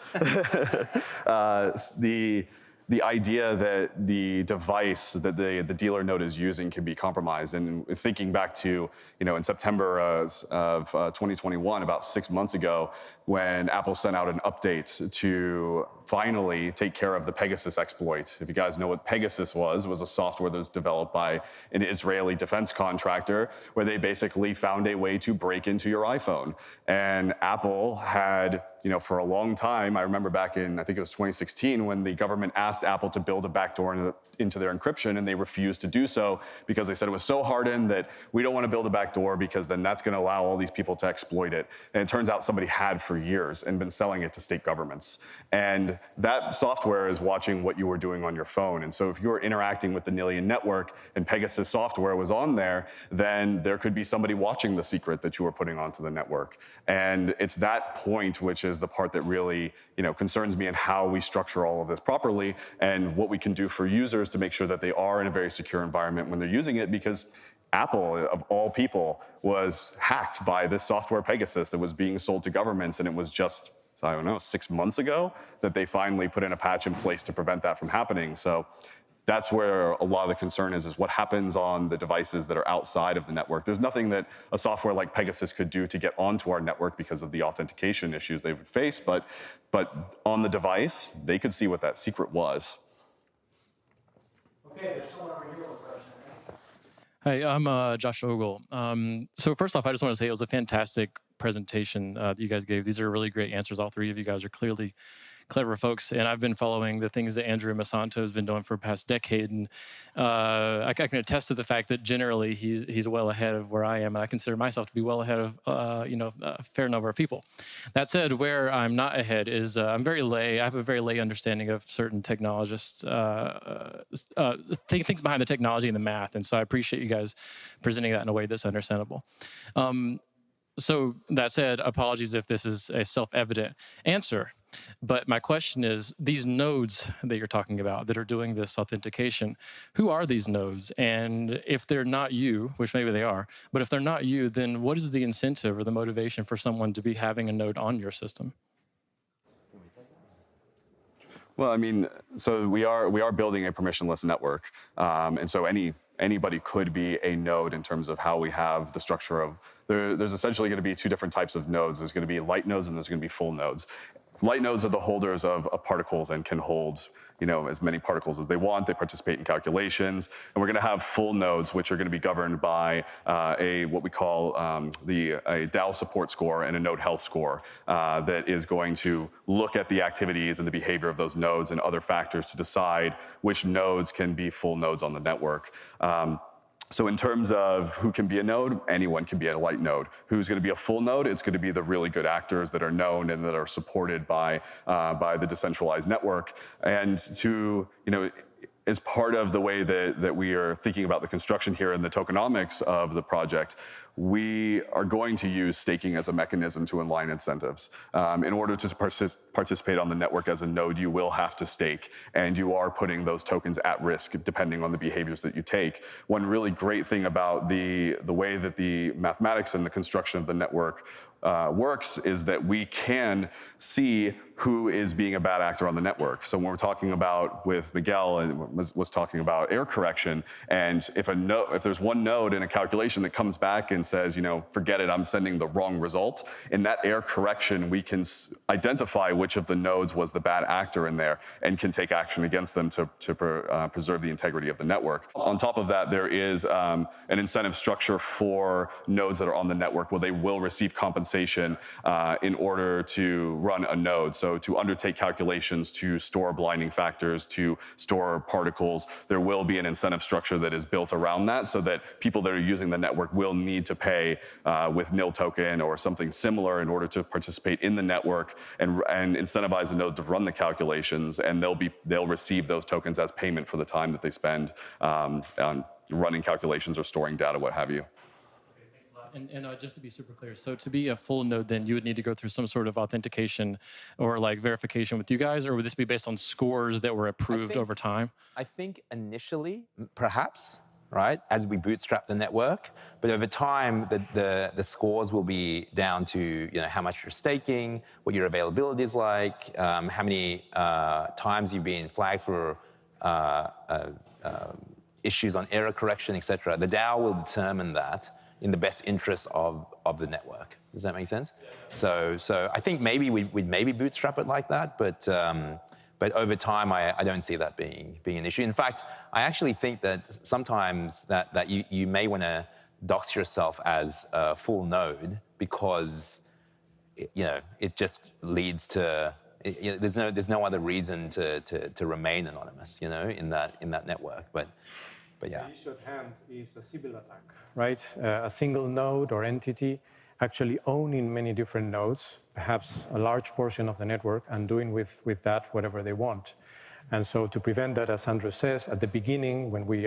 The idea that the device that the dealer node is using can be compromised, and thinking back to in September of 2021, about 6 months ago, when Apple sent out an update to finally take care of the Pegasus exploit. If you guys know what Pegasus was, it was a software that was developed by an Israeli defense contractor, where they basically found a way to break into your iPhone. And Apple had, for a long time, I remember back in, I think it was 2016, when the government asked Apple to build a backdoor into their encryption, and they refused to do so because they said it was so hardened that we don't want to build a backdoor because then that's going to allow all these people to exploit it. And it turns out somebody had for years and been selling it to state governments. And that software is watching what you were doing on your phone. And so if you're interacting with the Nillion network and Pegasus software was on there, then there could be somebody watching the secret that you were putting onto the network. And it's that point which is the part that really concerns me, and how we structure all of this properly, and what we can do for users to make sure that they are in a very secure environment when they're using it, because Apple, of all people, was hacked by this software Pegasus that was being sold to governments, and it was just, I don't know, 6 months ago that they finally put in a patch in place to prevent that from happening. So that's where a lot of the concern is what happens on the devices that are outside of the network. There's nothing that a software like Pegasus could do to get onto our network because of the authentication issues they would face, but on the device, they could see what that secret was. Okay, there's someone over here with a question. Hey, I'm Josh Ogle. So first off, I just want to say it was a fantastic presentation that you guys gave. These are really great answers. All three of you guys are clearly clever folks, and I've been following the things that Andrew Masanto has been doing for the past decade, and I can attest to the fact that generally he's well ahead of where I am, and I consider myself to be well ahead of a fair number of people. That said, where I'm not ahead is I'm very lay. I have a very lay understanding of certain technologists, things behind the technology and the math, and so I appreciate you guys presenting that in a way that's understandable. So that said, apologies if this is a self-evident answer. But my question is, these nodes that you're talking about that are doing this authentication, who are these nodes? And if they're not you, which maybe they are, but if they're not you, then what is the incentive or the motivation for someone to be having a node on your system? Well, I mean, so we are building a permissionless network, and so anybody could be a node in terms of how we have the structure of. There's essentially going to be two different types of nodes. There's going to be light nodes and there's going to be full nodes. Light nodes are the holders of particles and can hold as many particles as they want. They participate in calculations. And we're going to have full nodes, which are going to be governed by what we call a DAO support score and a node health score that is going to look at the activities and the behavior of those nodes and other factors to decide which nodes can be full nodes on the network. So in terms of who can be a node, anyone can be a light node. Who's going to be a full node? It's going to be the really good actors that are known and that are supported by the decentralized network. And as part of the way that we are thinking about the construction here and the tokenomics of the project, we are going to use staking as a mechanism to align incentives. In order to participate on the network as a node, you will have to stake, and you are putting those tokens at risk depending on the behaviors that you take. One really great thing about the way that the mathematics and the construction of the network works is that we can see who is being a bad actor on the network. So when we're talking about with Miguel and was talking about error correction, and if there's one node in a calculation that comes back and says, forget it, I'm sending the wrong result, in that error correction, we can identify which of the nodes was the bad actor in there and can take action against them to preserve the integrity of the network. On top of that, there is an incentive structure for nodes that are on the network where they will receive compensation in order to run a node. So to undertake calculations, to store blinding factors, to store particles, there will be an incentive structure that is built around that so that people that are using the network will need to pay with nil token or something similar in order to participate in the network and incentivize the node to run the calculations, and they'll receive those tokens as payment for the time that they spend on running calculations or storing data, what have you. Okay, thanks a lot. And just to be super clear, so to be a full node, then you would need to go through some sort of authentication or like verification with you guys, or would this be based on scores that were approved over time? I think initially, perhaps, right, as we bootstrap the network, but over time, the scores will be down to how much you're staking, what your availability is like, how many times you've been flagged for issues on error correction, etc. The DAO will determine that in the best interest of the network. Does that make sense? So I think maybe we'd maybe bootstrap it like that, but over time, I don't see that being an issue. In fact, I actually think that sometimes that you may want to dox yourself as a full node because it just leads to there's no other reason to remain anonymous, in that network. But yeah. The issue at hand is a Sybil attack, right? A single node or entity actually owning many different nodes, perhaps a large portion of the network, and doing with that whatever they want. And so to prevent that, as Andrew says, at the beginning, when we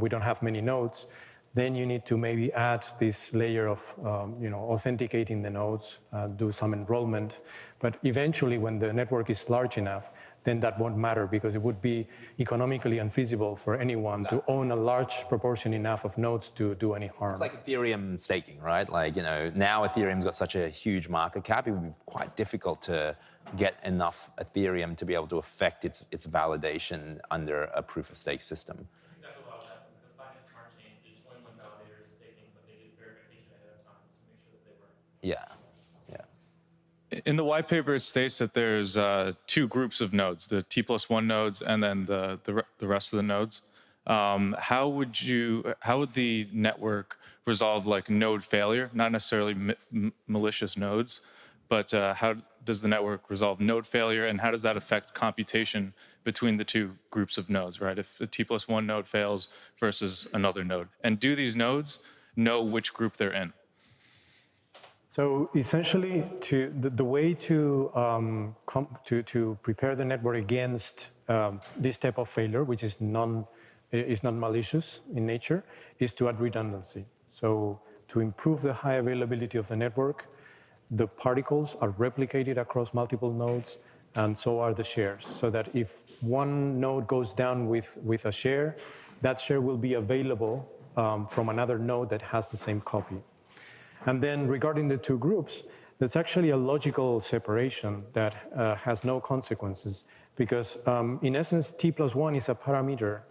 don't have many nodes, then you need to maybe add this layer of authenticating the nodes, do some enrollment. But eventually, when the network is large enough, then that won't matter because it would be economically unfeasible for anyone to own a large proportion enough of nodes to do any harm. It's like Ethereum staking, right? Like, now Ethereum's got such a huge market cap, it would be quite difficult to get enough Ethereum to be able to affect its validation under a proof of stake system. That's exactly what I was asking, because Binance Smart Chain, each one validator is staking, but they did verification ahead of time to make sure that they were. Yeah. In the white paper, it states that there's two groups of nodes, the T+1 nodes and then the rest of the nodes. How would the network resolve like node failure? Not necessarily malicious nodes, but how does the network resolve node failure, and how does that affect computation between the two groups of nodes, right? If a T+1 node fails versus another node. And do these nodes know which group they're in? So essentially, the way to prepare the network against this type of failure, which is not malicious in nature, is to add redundancy. So to improve the high availability of the network, the particles are replicated across multiple nodes, and so are the shares. So that if one node goes down with a share, that share will be available from another node that has the same copy. And then regarding the two groups, there's actually a logical separation that has no consequences because in essence, T+1 is a parameter,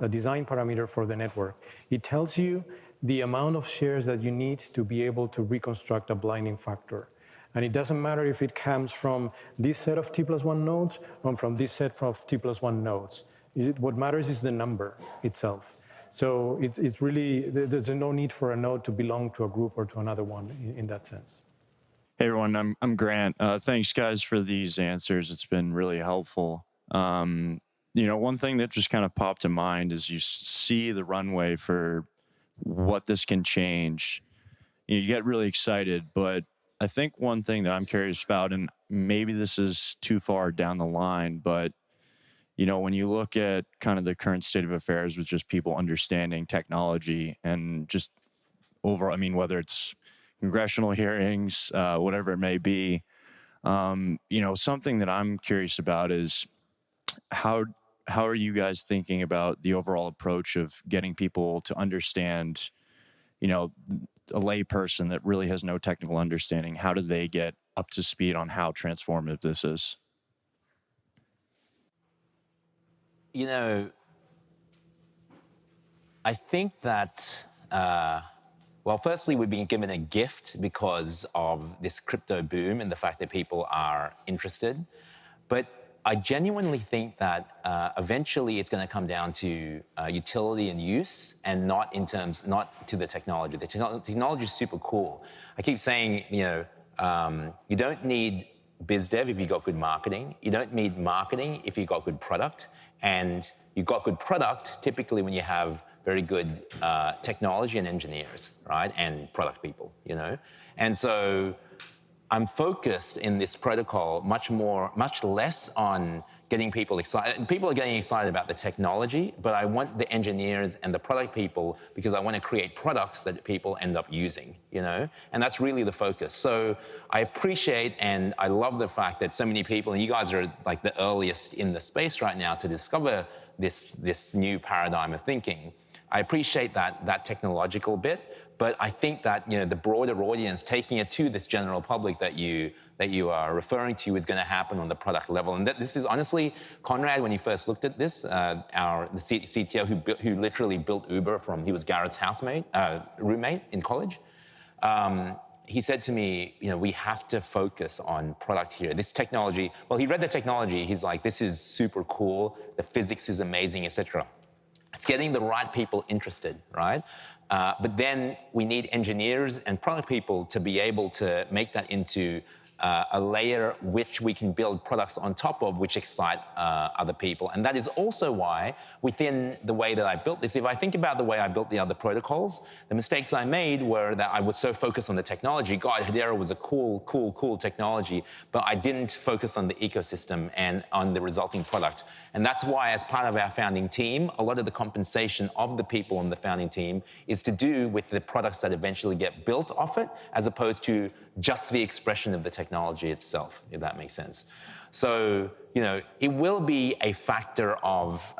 a design parameter for the network. It tells you the amount of shares that you need to be able to reconstruct a blinding factor. And it doesn't matter if it comes from this set of T+1 nodes or from this set of T+1 nodes. What matters is the number itself. So it's really, there's no need for a node to belong to a group or to another one in that sense. Hey everyone, I'm Grant. Thanks guys for these answers. It's been really helpful. One thing that just kind of popped to mind is you see the runway for what this can change. You get really excited, but I think one thing that I'm curious about, and maybe this is too far down the line, but when you look at kind of the current state of affairs with just people understanding technology and just overall, whether it's congressional hearings, whatever it may be, something that I'm curious about is how are you guys thinking about the overall approach of getting people to understand, a layperson that really has no technical understanding, how do they get up to speed on how transformative this is? I think that, firstly, we've been given a gift because of this crypto boom and the fact that people are interested. But I genuinely think that eventually it's going to come down to utility and use and not to the technology. The technology is super cool. I keep saying, you don't need biz dev if you've got good marketing. You don't need marketing if you've got good product. And you've got good product typically when you have very good technology and engineers, right? And product people, And so I'm focused in this protocol much less on getting people excited. People are getting excited about the technology, but I want the engineers and the product people because I want to create products that people end up using, you know? And that's really the focus. So I appreciate and I love the fact that so many people, and you guys are like the earliest in the space right now to discover this new paradigm of thinking. I appreciate that technological bit, but I think that, you know, the broader audience, taking it to this general public that you are referring to, is going to happen on the product level. And this is honestly, Conrad, when he first looked at this, the CTO who literally built Uber he was Garrett's roommate in college. He said to me, you know, we have to focus on product here. This technology, well, he read the technology. He's like, this is super cool. The physics is amazing, etc. It's getting the right people interested, right? But then we need engineers and product people to be able to make that into a layer which we can build products on top of, which excite other people. And that is also why, within the way that I built this, if I think about the way I built the other protocols, the mistakes I made were that I was so focused on the technology. God, Hedera was a cool technology, but I didn't focus on the ecosystem and on the resulting product. And that's why, as part of our founding team, a lot of the compensation of the people on the founding team is to do with the products that eventually get built off it, as opposed to just the expression of the technology itself, if that makes sense. So, you know, it will be a factor of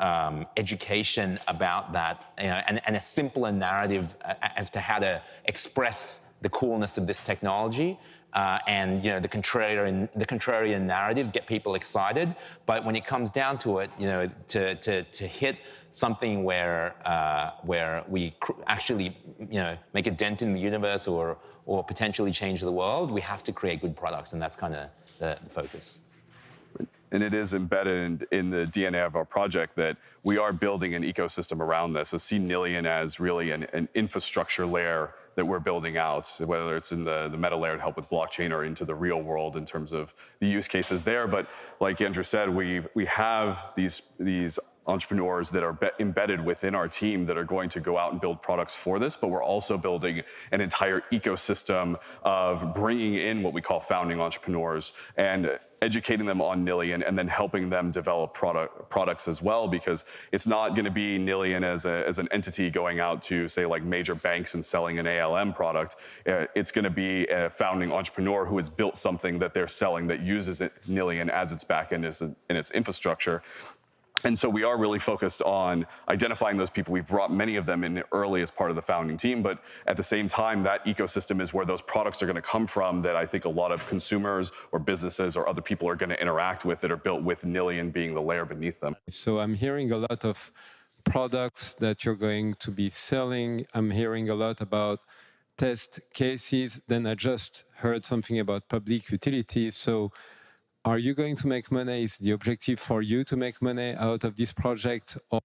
education about that, you know, and a simpler narrative as to how to express the coolness of this technology. And, you know, the contrarian narratives get people excited. But when it comes down to it, you know, to hit something where we actually, you know, make a dent in the universe or potentially change the world, we have to create good products, and that's kind of the focus. And it is embedded in the DNA of our project that we are building an ecosystem around this. I see Nillion as really an infrastructure layer that we're building out, whether it's in the meta layer to help with blockchain or into the real world in terms of the use cases there. But like Andrew said, we have these entrepreneurs that are embedded within our team that are going to go out and build products for this, but we're also building an entire ecosystem of bringing in what we call founding entrepreneurs and educating them on Nillion and then helping them develop products as well, because it's not going to be Nillion as an entity going out to, say, like major banks and selling an ALM product. It's going to be a founding entrepreneur who has built something that they're selling that uses Nillion as its backend in its infrastructure. And so we are really focused on identifying those people. We've brought many of them in early as part of the founding team, but at the same time, that ecosystem is where those products are going to come from that I think a lot of consumers or businesses or other people are going to interact with that are built with Nillion being the layer beneath them. So I'm hearing a lot of products that you're going to be selling. I'm hearing a lot about test cases. Then I just heard something about public utility. So are you going to make money? Is the objective for you to make money out of this project, or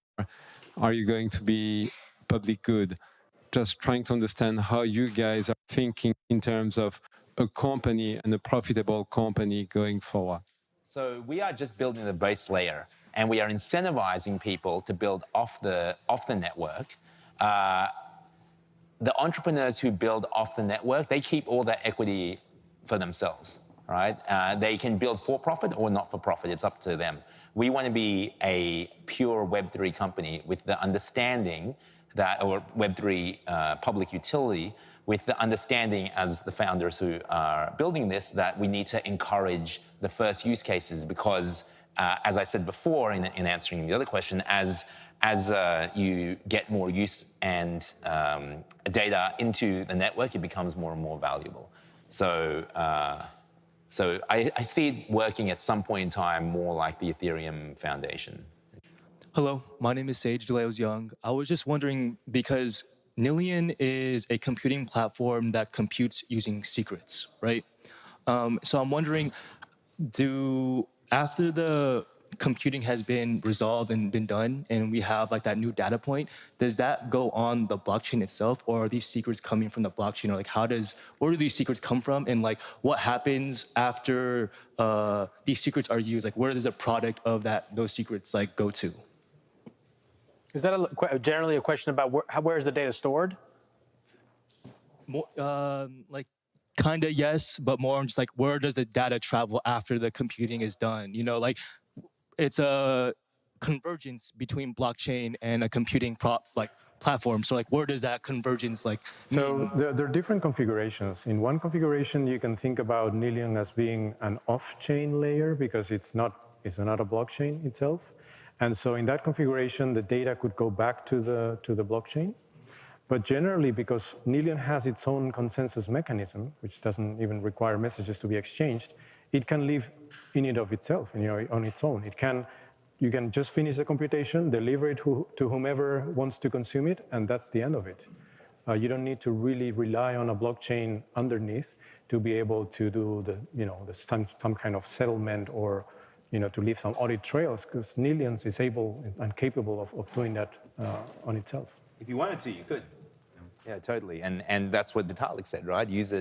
are you going to be public good? Just trying to understand how you guys are thinking in terms of a company and a profitable company going forward. So we are just building the base layer, and we are incentivizing people to build off the network. The entrepreneurs who build off the network, they keep all that equity for themselves. Right? They can build for profit or not for profit. It's up to them. We want to be a pure Web3 company with the understanding that, or Web3 public utility, with the understanding as the founders who are building this, that we need to encourage the first use cases because, as I said before in answering the other question, as you get more use and data into the network, it becomes more and more valuable. So I see it working at some point in time more like the Ethereum Foundation. Hello, my name is Sage DeLeos-Young. I was just wondering, because Nillion is a computing platform that computes using secrets, right? So I'm wondering, after the computing has been resolved and been done, and we have like that new data point, does that go on the blockchain itself, or are these secrets coming from the blockchain, or like where do these secrets come from, and like what happens after these secrets are used? Like where does the product of those secrets like go to? Is that generally a question about where is the data stored? More, like kind of yes, but more on just like where does the data travel after the computing is done? You know, like it's a convergence between blockchain and a computing platform. So like, where does that convergence like? So there are different configurations. In one configuration, you can think about Nillion as being an off-chain layer because it's not a blockchain itself. And so in that configuration, the data could go back to the blockchain. But generally, because Nillion has its own consensus mechanism, which doesn't even require messages to be exchanged, it can live in and of itself, on its own. You can just finish the computation, deliver it to whomever wants to consume it, and that's the end of it. You don't need to really rely on a blockchain underneath to be able to do some kind of settlement or to leave some audit trails, because Nillion is able and capable of doing that on itself. If you wanted to, you could. Yeah, totally. And that's what Vitalik said, right? Use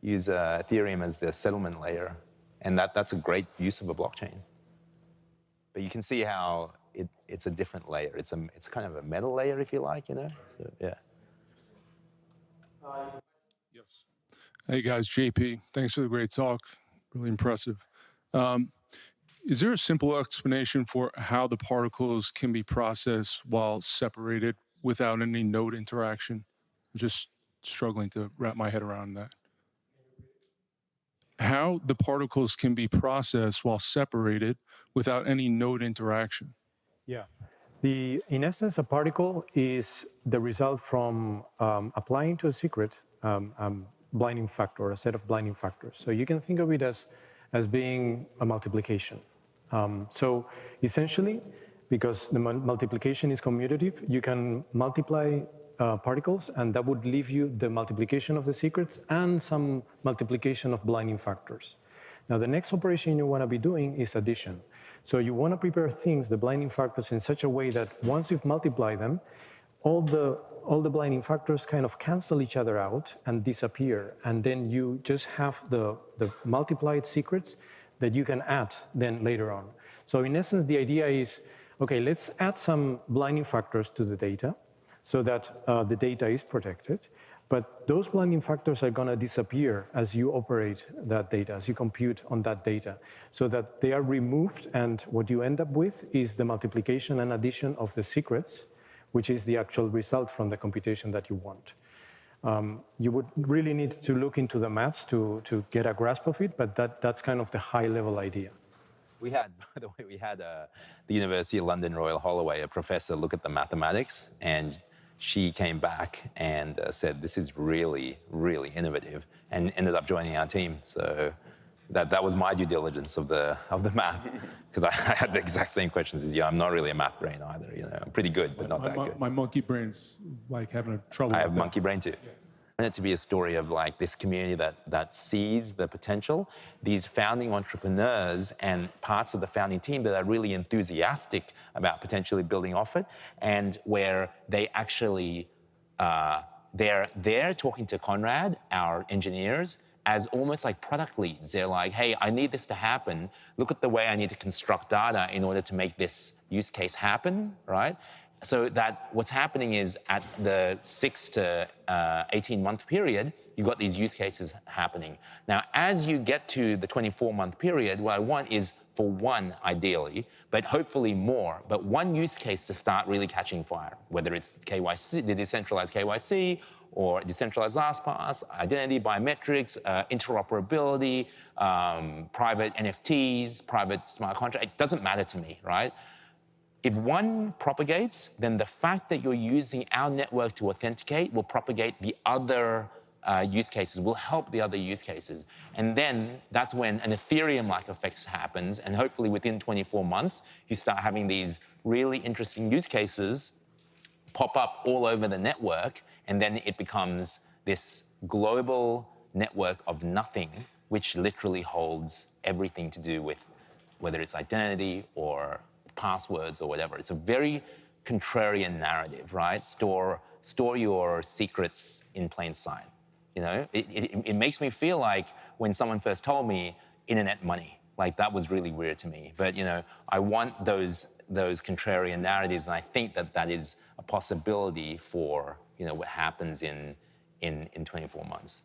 Ethereum as the settlement layer, and that's a great use of a blockchain. But you can see how it's a different layer. It's kind of a metal layer, if you like, So, yeah. Yes. Hey guys, JP. Thanks for the great talk. Really impressive. Is there a simple explanation for how the particles can be processed while separated without any node interaction? I'm just struggling to wrap my head around that. How the particles can be processed while separated without any node interaction. Yeah. In essence, a particle is the result from applying to a secret blinding factor, a set of blinding factors. So you can think of it as being a multiplication. So essentially, because the multiplication is commutative, you can multiply particles, and that would leave you the multiplication of the secrets and some multiplication of blinding factors. Now, the next operation you want to be doing is addition. So you want to prepare things, the blinding factors, in such a way that once you've multiplied them, all the blinding factors kind of cancel each other out and disappear, and then you just have the multiplied secrets that you can add then later on. So in essence, the idea is, okay, let's add some blinding factors to the data so that the data is protected. But those blinding factors are going to disappear as you operate that data, as you compute on that data, so that they are removed, and what you end up with is the multiplication and addition of the secrets, which is the actual result from the computation that you want. You would really need to look into the maths to get a grasp of it, but that's kind of the high-level idea. We had, by the way, the University of London Royal Holloway, a professor, look at the mathematics, and she came back and said, this is really, really innovative, and ended up joining our team. So that was my due diligence of the math, because I had the exact same questions as you. I'm not really a math brain either. I'm pretty good, but not that good. My monkey brain's like having trouble. I have monkey brain too. I want it to be a story of like this community that sees the potential, these founding entrepreneurs and parts of the founding team that are really enthusiastic about potentially building off it, and where they actually, they're talking to Conrad, our engineers, as almost like product leads. They're like, hey, I need this to happen. Look at the way I need to construct data in order to make this use case happen, right? So that what's happening is at the 6 to 18-month period, you've got these use cases happening. Now, as you get to the 24-month period, what I want is for one, ideally, but hopefully more, but one use case to start really catching fire, whether it's KYC, the decentralized KYC, or decentralized LastPass, identity biometrics, interoperability, private NFTs, private smart contract. It doesn't matter to me, right? If one propagates, then the fact that you're using our network to authenticate will propagate the other use cases, will help the other use cases. And then that's when an Ethereum-like effect happens, and hopefully within 24 months, you start having these really interesting use cases pop up all over the network, and then it becomes this global network of nothing, which literally holds everything to do with whether it's identity or passwords or whatever. It's a very contrarian narrative, right? Store your secrets in plain sight. It makes me feel like when someone first told me internet money, like that was really weird to me. But I want those contrarian narratives, and I think that is a possibility for what happens in 24 months.